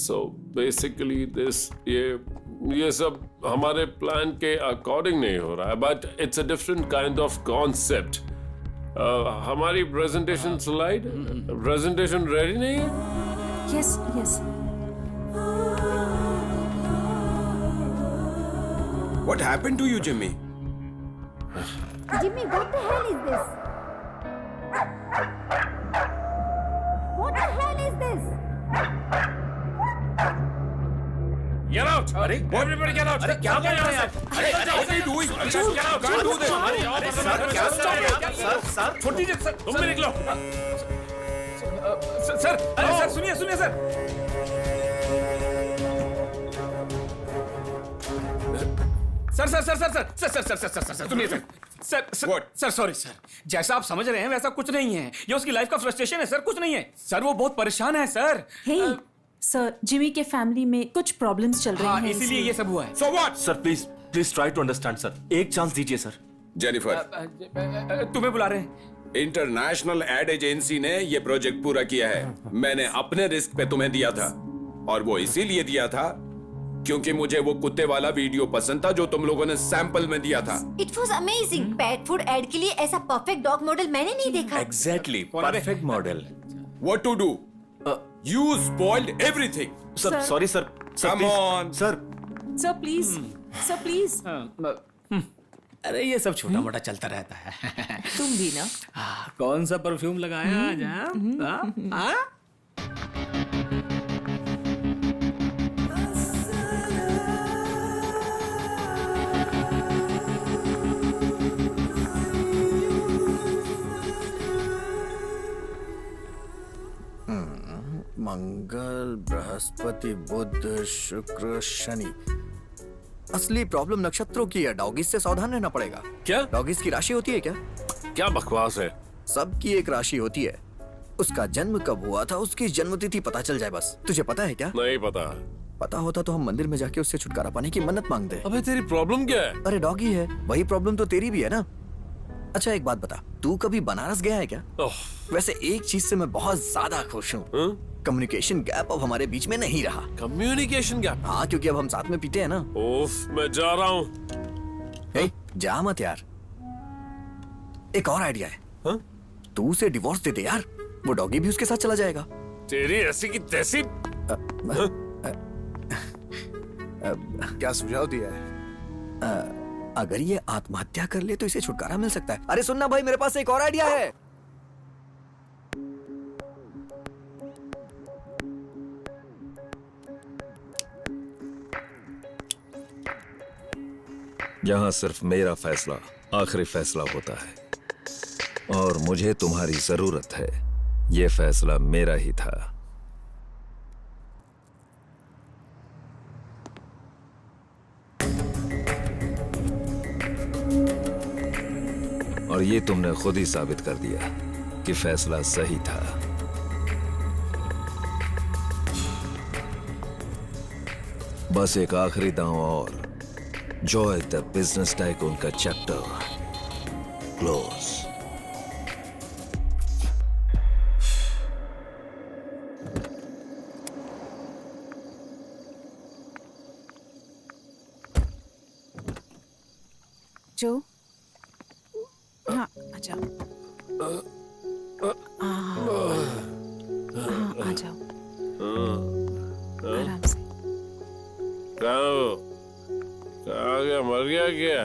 So basically this ये सब हमारे प्लान के अकॉर्डिंग नहीं हो रहा है, but it's a different kind of concept. हमारी प्रेजेंटेशन स्लाइड, प्रेजेंटेशन रेडी नहीं है? Yes yes. What happened to you, Jimmy? Jimmy, what the hell is this? What the hell is this? Get out! अरे Everybody get out! अरे क्या कर रहे हैं आप? अरे what are you doing? Get out! Can't do this! Sir छोटी जी, sir तुम भी निकलो। सर, अरे सर सुनिए सुनिए sir. Sir sir sir sir sir sir sir sir sir sir sir सुनिए sir. Sir sir sorry sir, जैसा आप समझ रहे हैं वैसा कुछ नहीं है। ये उसकी लाइफ का फ्रस्ट्रेशन है सर, कुछ नहीं है सर। वो बहुत परेशान है सर। सर, जिमी के फैमिली में कुछ प्रॉब्लम्स चल रही हैं, इसीलिए ये सब हुआ है। So what? Sir please try to understand sir. एक चांस दीजिए सर। जेनिफर, तुम्हें बुला रहे हैं। इंटरनेशनल एड एजेंसी ने ये प्रोजेक्ट पूरा किया है। मैंने अपने रिस्क पे तुम्हें दिया था, और वो इसीलिए दिया था क्योंकि मुझे वो कुत्ते वाला वीडियो पसंद था जो तुम लोगों ने सैंपल में दिया था। It was amazing. Pet food ad के लिए ऐसा परफेक्ट डॉग मॉडल मैंने नहीं देखा। Exactly, perfect model. What to do? You spoiled everything. Sir sorry sir. Come on. Sir sir please, sir please. अरे ये सब छोटा मोटा चलता रहता है। तुम भी ना। कौन सा परफ्यूम लगाया आज? मंगल मंगल, बृहस्पति, बुध, शुक्र, शनि। असली प्रॉब्लम नक्षत्रों की है, डॉगीज से सावधान रहना पड़ेगा। क्या? डॉगीज की राशि होती है क्या? क्या बकवास है? सबकी एक राशि होती है। उसका जन्म कब हुआ था, उसकी जन्मतिथि पता चल जाए बस। तुझे पता है क्या? नहीं पता। पता होता तो हम मंदिर में जाके उससे छुटकारा पाने की मन्नत मांगते। अबे तेरी प्रॉब्लम क्या है? अरे डॉगी है, वही प्रॉब्लम तो तेरी भी है ना। अच्छा एक बात बता, तू कभी बनारस गया है क्या? वैसे एक चीज से मैं बहुत ज्यादा खुश हूँ, कम्युनिकेशन गैप अब हमारे बीच में नहीं रहा। Communication gap? हाँ, क्योंकि अब हम साथ में पीते हैं ना। ओफ, मैं जा रहा हूँ। जा मत यार। एक और आइडिया है। तू उसे डिवोर्स दे दे यार, वो डॉगी भी उसके साथ चला जाएगा। तेरी ऐसी की तैसी। क्या सुझाव दिया है? अगर ये आत्महत्या कर ले तो इसे छुटकारा मिल सकता है। अरे सुनना भाई, मेरे पास एक और आइडिया है। यहाँ सिर्फ मेरा फैसला आखिरी फैसला होता है और मुझे तुम्हारी जरूरत है। ये फैसला मेरा ही था। और ये तुमने खुद ही साबित कर दिया कि फैसला सही था। बस एक आखिरी दांव और, जॉय द बिजनेस टाइकून का चैप्टर क्लोज। जो हाँ आ जाओ। हाँ आ जाओ आराम से। कहाँ गया? मर गया क्या?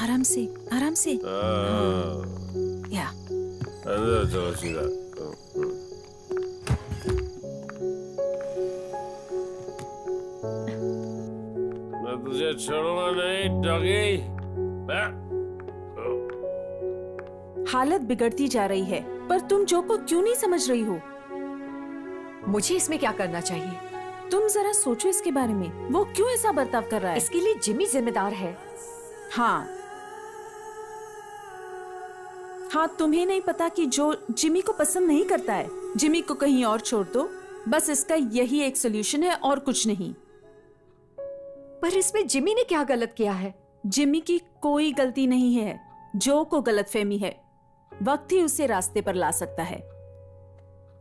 आराम से आराम से। या अंदर चलो सीधा। मैं तुझे छोड़ूंगा नहीं डॉगी। हालत बिगड़ती जा रही है, पर तुम जो को क्यों नहीं समझ रही हो? मुझे इसमें क्या करना चाहिए? तुम जरा सोचो इसके बारे में। वो क्यों ऐसा बर्ताव कर रहा है? इसके लिए जिमी जिम्मेदार है। हाँ, तुम्हें नहीं पता कि जो जिमी को पसंद नहीं करता है, जिमी को कहीं और छोड़ दो। बस इसका यही एक सोल्यूशन है और कुछ नहीं। पर इसमें जिमी ने क्या गलत किया है? जिमी की कोई गलती नहीं है। जो को गलतफहमी है। वक्त ही उसे रास्ते पर ला सकता है।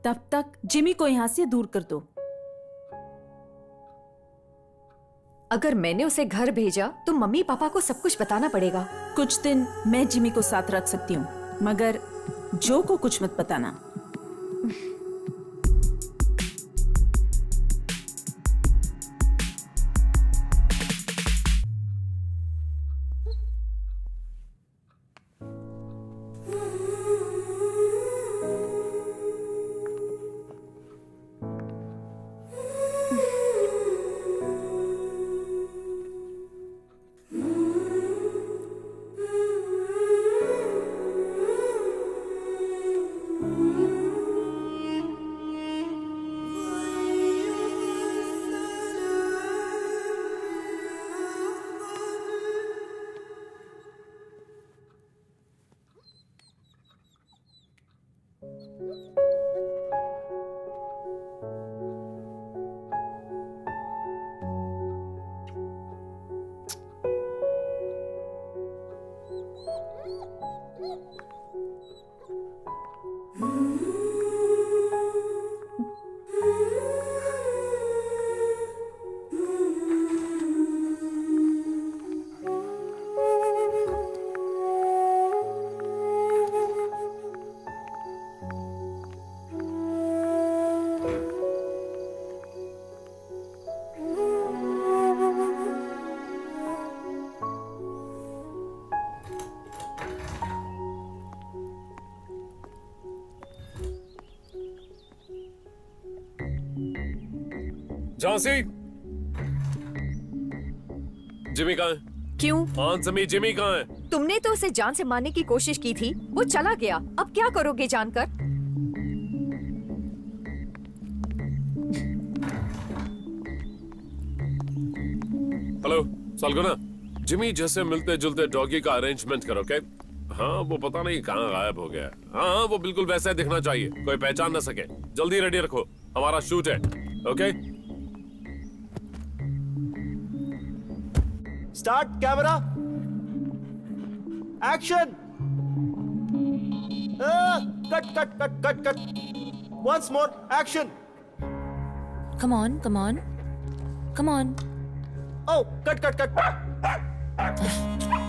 तब तक जिमी को यहां से दूर कर दो। अगर मैंने उसे घर भेजा तो मम्मी पापा को सब कुछ बताना पड़ेगा। कुछ दिन मैं जिमी को साथ रख सकती हूँ, मगर जो को कुछ मत बताना। झांसी, जिमी कहाँ है? क्यों? आंसर मी, जिमी कहाँ है? तुमने तो उसे जान से मारने की कोशिश की थी, वो चला गया, अब क्या करोगे जानकर? हेलो सालगुना, जिमी जैसे मिलते जुलते डॉगी का अरेंजमेंट करो, ओके? हाँ, वो पता नहीं कहाँ गायब हो गया। हाँ, वो बिल्कुल वैसा ही दिखना चाहिए, कोई पहचान ना सके। जल्दी रेडी रखो, हमारा शूट है, okay? Start camera, action. Cut cut cut cut cut, once more, action. Come on, come on, come on. Oh cut cut cut.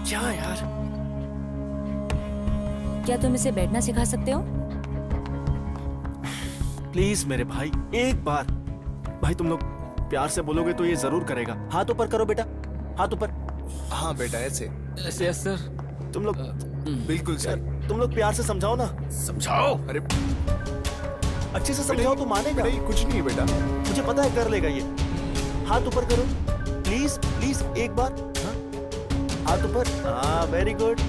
क्या यार, क्या तुम इसे बैठना सिखा सकते हो? प्लीज मेरे भाई, एक बार। भाई तुम लोग प्यार से बोलोगे तो ये जरूर करेगा। हाथ ऊपर करो बेटा, हाथ ऊपर। हाँ बेटा, ऐसे ऐसे। Yes sir. तुम लोग बिल्कुल सर। तुम लोग प्यार से समझाओ ना। समझाओ? अरे अच्छे से समझाओ तो मानेगा। नहीं, कुछ नहीं बेटा, मुझे पता है कर लेगा ये। हाथ ऊपर करो प्लीज प्लीज, एक बार। हाँ? हाथ ऊपर। हाँ, वेरी गुड।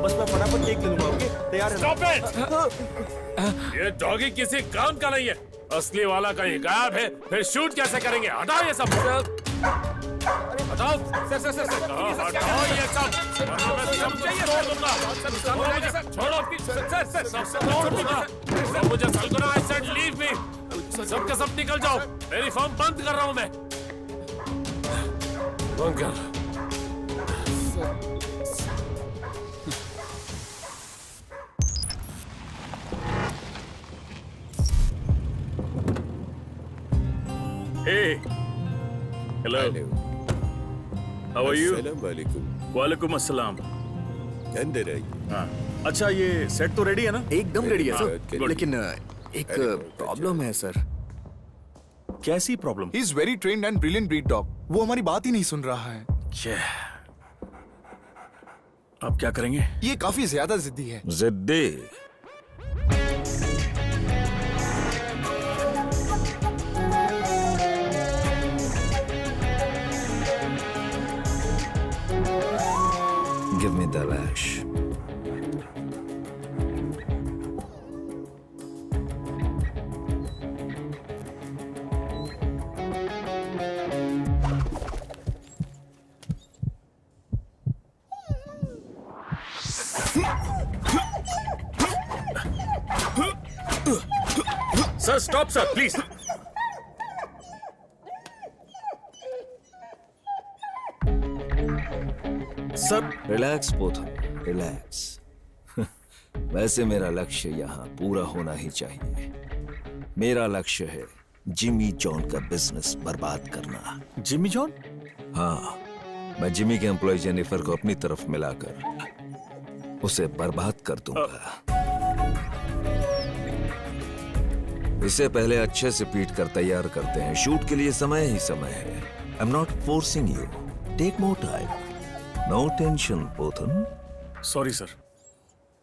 बस मैं फटाफट टेक ले लूंगा, ओके? तैयार है? Stop it! ये डॉगी किसी काम का नहीं है। असली वाला कहीं गायब है, फिर शूट कैसे करेंगे? हटाओ ये सब। हटाओ। सर सर सर सर, हटाओ ये सब। छोड़ दूंगा। छोड़ो। छोड़ दूंगा। सब मुझे सालगुना, I said leave me। सब के सब निकल जाओ। मेरी फॉर्म बंद कर रहा हूँ मैं। बंद कर। Hey. Hello. How are you? वालेकुम अस्सलाम। अंदर आइए। हाँ। अच्छा, ये सेट तो रेडी है ना? एकदम रेडी है सर, Good. लेकिन एक प्रॉब्लम है सर। कैसी problem? He is very trained and brilliant breed dog. वो हमारी बात ही नहीं सुन रहा है। अब क्या करेंगे? ये काफी ज्यादा जिद्दी है। जिद्दी? Give me the lash. Sir, stop, sir, please. Sir, relax Pothan, relax. वैसे मेरा लक्ष्य यहाँ पूरा होना ही चाहिए। मेरा लक्ष्य है जिमी जॉन का बिजनेस बर्बाद करना। Jimmy John? हाँ, मैं जिमी के एम्प्लॉय जेनिफर को अपनी तरफ मिलाकर उसे बर्बाद कर दूंगा। इसे पहले अच्छे से पीट कर तैयार करते हैं। शूट के लिए समय ही समय है। I am not forcing you, take more time. No tension Pothan. Sorry sir,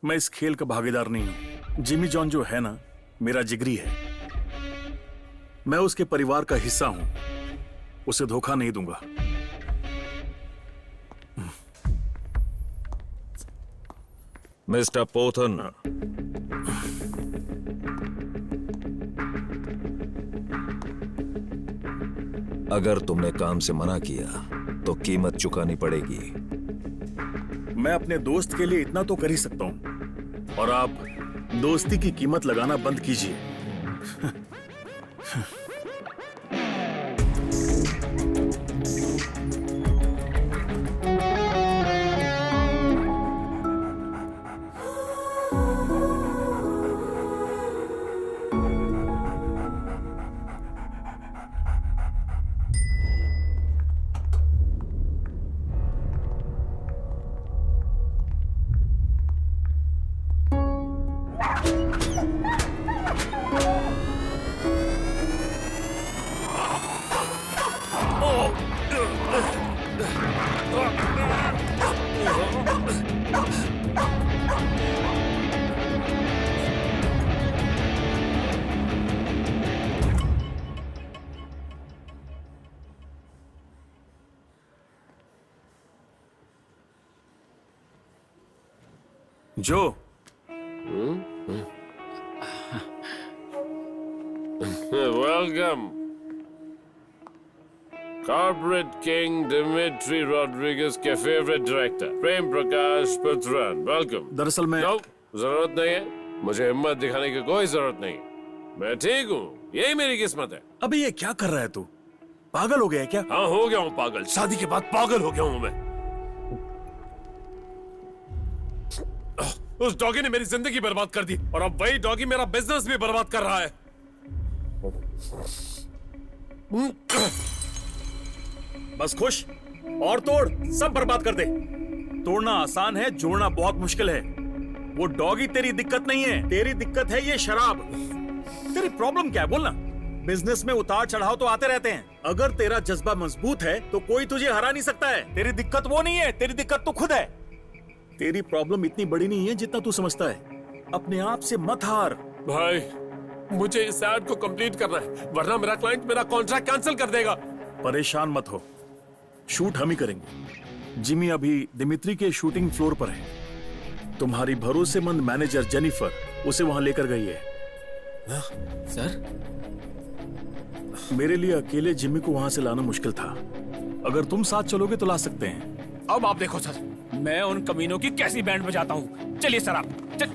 मैं इस खेल का भागीदार नहीं हूं। जिमी जॉन जो है ना, मेरा जिगरी है। मैं उसके परिवार का हिस्सा हूं। उसे धोखा नहीं दूंगा। मिस्टर पोथन, अगर तुमने काम से मना किया तो कीमत चुकानी पड़ेगी। मैं अपने दोस्त के लिए इतना तो कर ही सकता हूं, और आप दोस्ती की कीमत लगाना बंद कीजिए। जो welcome corporate king Dimitri Rodriguez के favourite director Prem Prakash Patran, welcome. दरअसल मैं जरूरत नहीं है, मुझे हिम्मत दिखाने की कोई जरूरत नहीं। मैं ठीक हूँ, यही मेरी किस्मत है। अबे ये क्या कर रहा है तू? पागल हो गया है क्या? हाँ हो गया हूँ पागल, शादी के बाद पागल हो गया हूँ मैं। उस डॉगी ने मेरी जिंदगी बर्बाद कर दी और अब वही डॉगी मेरा बिजनेस भी बर्बाद कर रहा है। बस खुश और तोड़, सब बर्बाद कर दे। तोड़ना आसान है, जोड़ना बहुत मुश्किल है। वो डॉगी तेरी दिक्कत नहीं है, तेरी दिक्कत है ये शराब। तेरी प्रॉब्लम क्या है बोलना? बिजनेस में उतार चढ़ाव तो आते रहते हैं। अगर तेरा जज्बा मजबूत है तो कोई तुझे हरा नहीं सकता है। तेरी दिक्कत वो नहीं है, तेरी दिक्कत तो खुद है। तेरी प्रॉब्लम इतनी बड़ी नहीं है जितना तू समझता है। अपने आप से मत हार। भाई मुझे इस एड को कंप्लीट करना है, वरना मेरा क्लाइंट मेरा कॉन्ट्रैक्ट कैंसिल कर देगा। परेशान मत हो, शूट हम ही करेंगे। जिमी अभी दिमित्री के शूटिंग फ्लोर पर है। तुम्हारी भरोसेमंद मैनेजर जेनिफर उसे वहां लेकर गई है। सर, मेरे लिए अकेले जिमी को वहां से लाना मुश्किल था। अगर तुम साथ चलोगे तो ला सकते हैं। अब आप देखो सर, मैं उन कमीनों की कैसी बैंड बजाता हूँ। चलिए सर आप चल।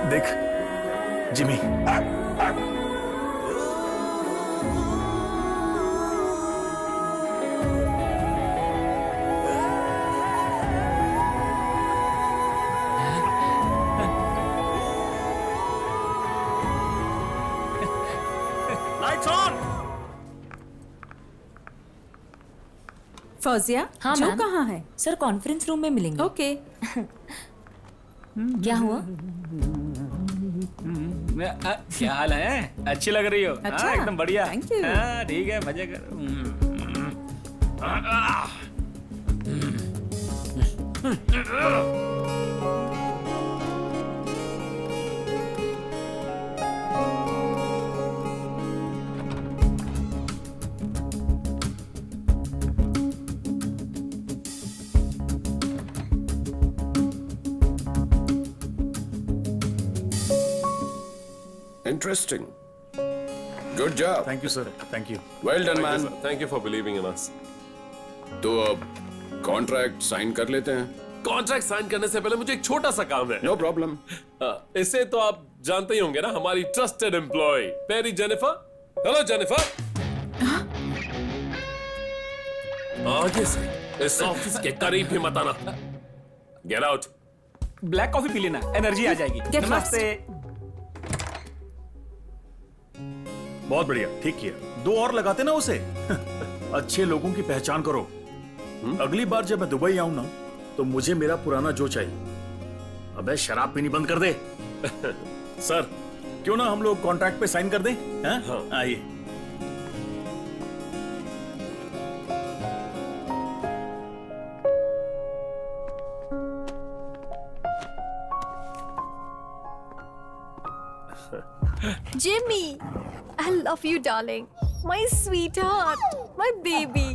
देख जिमी, लाइट्स ऑन। फौजिया, हाँ, जो मैम। कहाँ है? सर कॉन्फ्रेंस रूम में मिलेंगे। ओके। क्या हुआ? क्या हाल है? अच्छी लग रही हो। अच्छा, एकदम बढ़िया। thank you। ठीक है, मजे करो। Interesting, good job. Thank you sir, thank you. Well done man. Thank you for believing in us. तो अब कॉन्ट्रैक्ट साइन कर लेते हैं। कॉन्ट्रैक्ट साइन करने से पहले मुझे एक छोटा सा काम है। No problem. इसे तो आप जानते ही होंगे ना, हमारी trusted employee Perry Jennifer. Hello Jennifer. आगे से इस ऑफिस के करीब भी मत आना। Get out. ब्लैक कॉफी पी लेना, एनर्जी आ जाएगी। Get नमस्ते। बहुत बढ़िया, ठीक किया। 2 और लगाते ना उसे। अच्छे लोगों की पहचान करो। अगली बार जब मैं दुबई आऊं ना तो मुझे मेरा पुराना जो चाहिए। अबे शराब पीनी बंद कर दे। सर, क्यों ना हम लोग कॉन्ट्रैक्ट पे साइन कर दें? हाँ? आइए। Jimmy, I love you, darling. My sweetheart, my baby.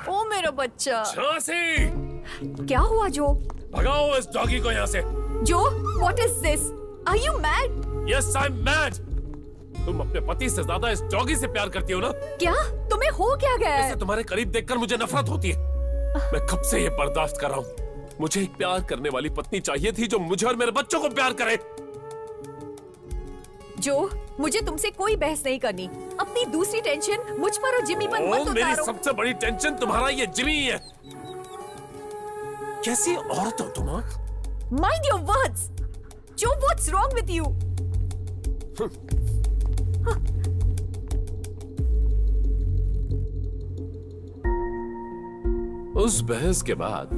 ओ मेरा बच्चा। झांसी, क्या हुआ जो? भगाओ इस डॉगी को यहाँ से। जो, what is this? Are you mad? Yes, I'm mad. तुम अपने पति से ज्यादा इस डॉगी से प्यार करती हो ना? क्या? तुम्हें हो क्या गया है? इसे तुम्हारे करीब देखकर मुझे नफरत होती है। मैं कब से ये बर्दाश्त कर रहा हूँ। मुझे एक प्यार करने वाली पत्नी चाहिए थी जो मुझे और मेरे बच्चों को प्यार करे। जो, मुझे तुमसे कोई बहस नहीं करनी। अपनी दूसरी टेंशन मुझ पर और जिमी पर मत मेरी उतारो। सबसे बड़ी टेंशन तुम्हारा ये जिमी है। कैसी औरत हो तुम? Mind your words. जो, what's wrong with you? उस बहस के बाद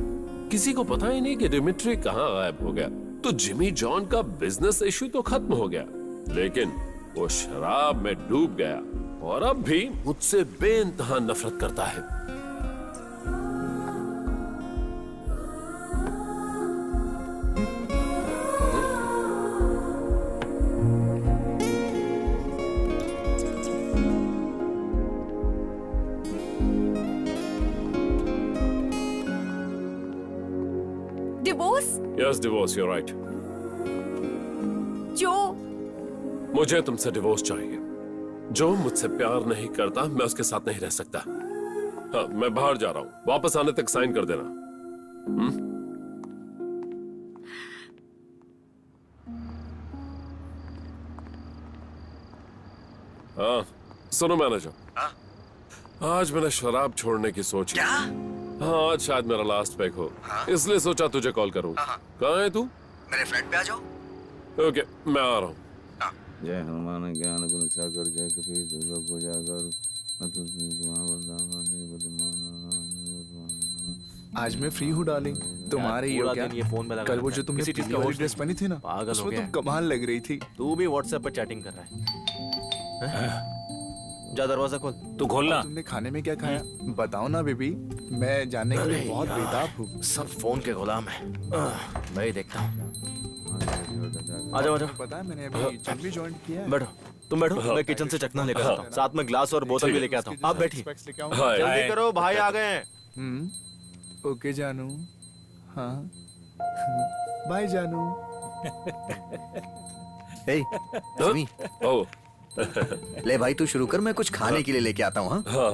किसी को पता ही नहीं कि डिमिट्री कहाँ गायब हो गया। तो जिमी जॉन का बिजनेस इश्यू तो खत्म हो गया, लेकिन वो शराब में डूब गया और अब भी मुझसे बेइंतहा नफरत करता है। Divorce? Yes divorce, you right. जो मुझे तुमसे डिवोर्स चाहिए। जो मुझसे प्यार नहीं करता मैं उसके साथ नहीं रह सकता। हाँ, मैं बाहर जा रहा हूँ, वापस आने तक साइन कर देना। हाँ सुनो मैनेजर, आज मैंने शराब छोड़ने की सोची। क्या? हाँ आज शायद मेरा लास्ट पैक हो, इसलिए सोचा तुझे कॉल करूँ। कहाँ है तू? मेरे फ्लैट पे आ जाओ। ओके मैं आ रहा हूँ। जय हनुमान ज्ञान गुण सागर जय कपीस दुर्लभ उजागर। आज मैं फ्री हूँ डार्लिंग, तुम्हारे ही हो क्या? ये फोन में लगा कल वो जो तुमने किसी चीज पीली का वाली होश ड्रेस पहनी थी ना, पागल हो उसमें गया तुम कमाल लग रही थी। तू भी व्हाट्सएप पर चैटिंग कर रहा है? जा दरवाजा खोल। तू खोलना। तुमने खाने में क्या खाया? बताओ ना बेबी, मैं जानने के लिए बहुत बेताब हूँ। सब फोन के गुलाम है। मैं ही देखता हूँ। आजाओ आजाओ। पता है मैंने अभी जिम भी ज्वाइन किया है। बैठो, तुम बैठो, मैं किचन से चखना लेकर आता हूँ, साथ में ग्लास और बोतल भी लेके आता हूँ। आप बैठिए। जल्दी करो, भाई आ गए हैं। ओके जानू। हाँ बाय जानू। हे जिमी, ओह ले भाई तू शुरू कर, मैं कुछ खाने के लिए लेके आता हूँ। हाँ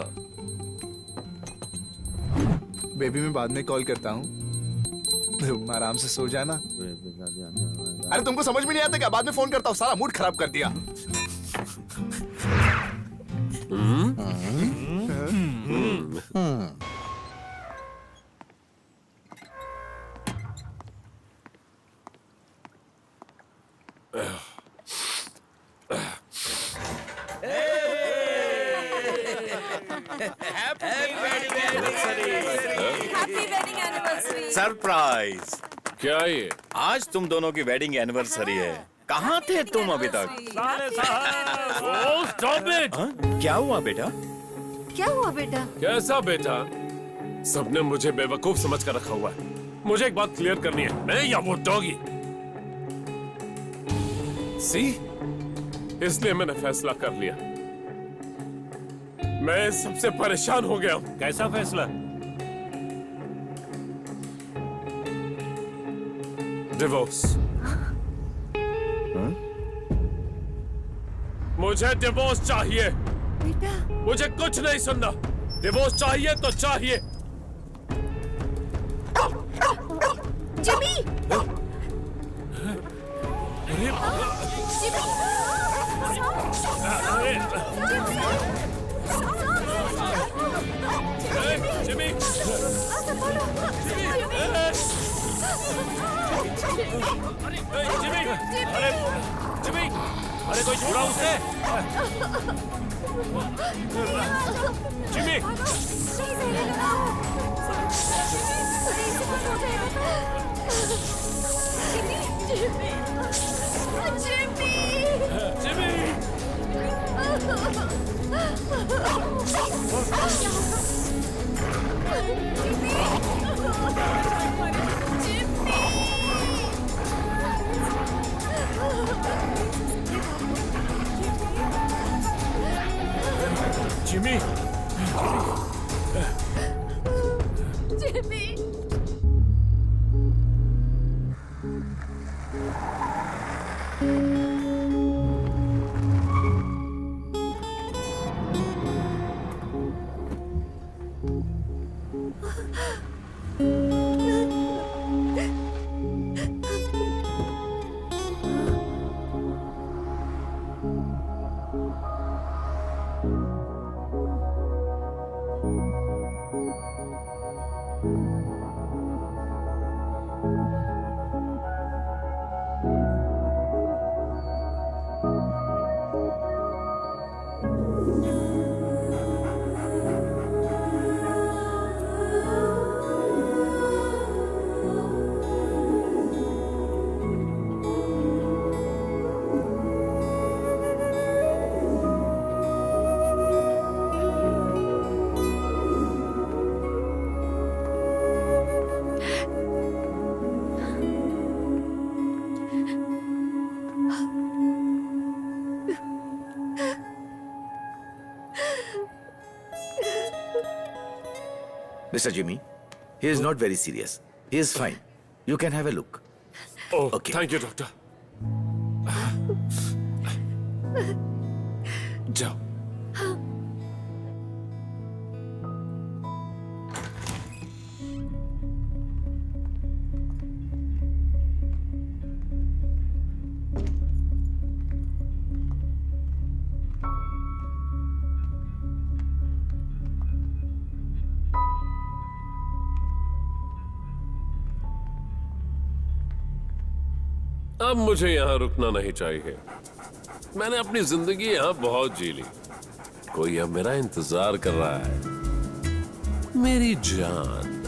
बेबी मैं बाद में कॉल करता हूँ, तुम आराम से सो जाना। अरे तुमको समझ में नहीं आता क्या? बाद में फोन करता हूँ, सारा मूड खराब कर दिया। सरप्राइज। क्या ये? आज तुम दोनों की वेडिंग एनिवर्सरी है। कहाँ थे तुम अभी तक? क्या हुआ बेटा? क्या हुआ बेटा? कैसा बेटा? सबने मुझे बेवकूफ समझ कर रखा हुआ है। मुझे एक बात क्लियर करनी है, मैं या वो डॉगी? सी, इसलिए मैंने फैसला कर लिया। मैं सबसे परेशान हो गया हूं। कैसा फैसला? डिवोर्स। मुझे डिवोर्स चाहिए। बेटा मुझे कुछ नहीं सुनना। डिवोर्स चाहिए तो चाहिए। जिमी! जिमी! जिमी, अरे कोई छोड़ा उसे। Jimmy, Jimmy, Jimmy! Mr. Jimmy, he is not very serious. He is fine. You can have a look. Oh thank you doctor. जाओ। अब मुझे यहाँ रुकना नहीं चाहिए। मैंने अपनी जिंदगी यहाँ बहुत जी ली। कोई अब मेरा इंतजार कर रहा है। मेरी जान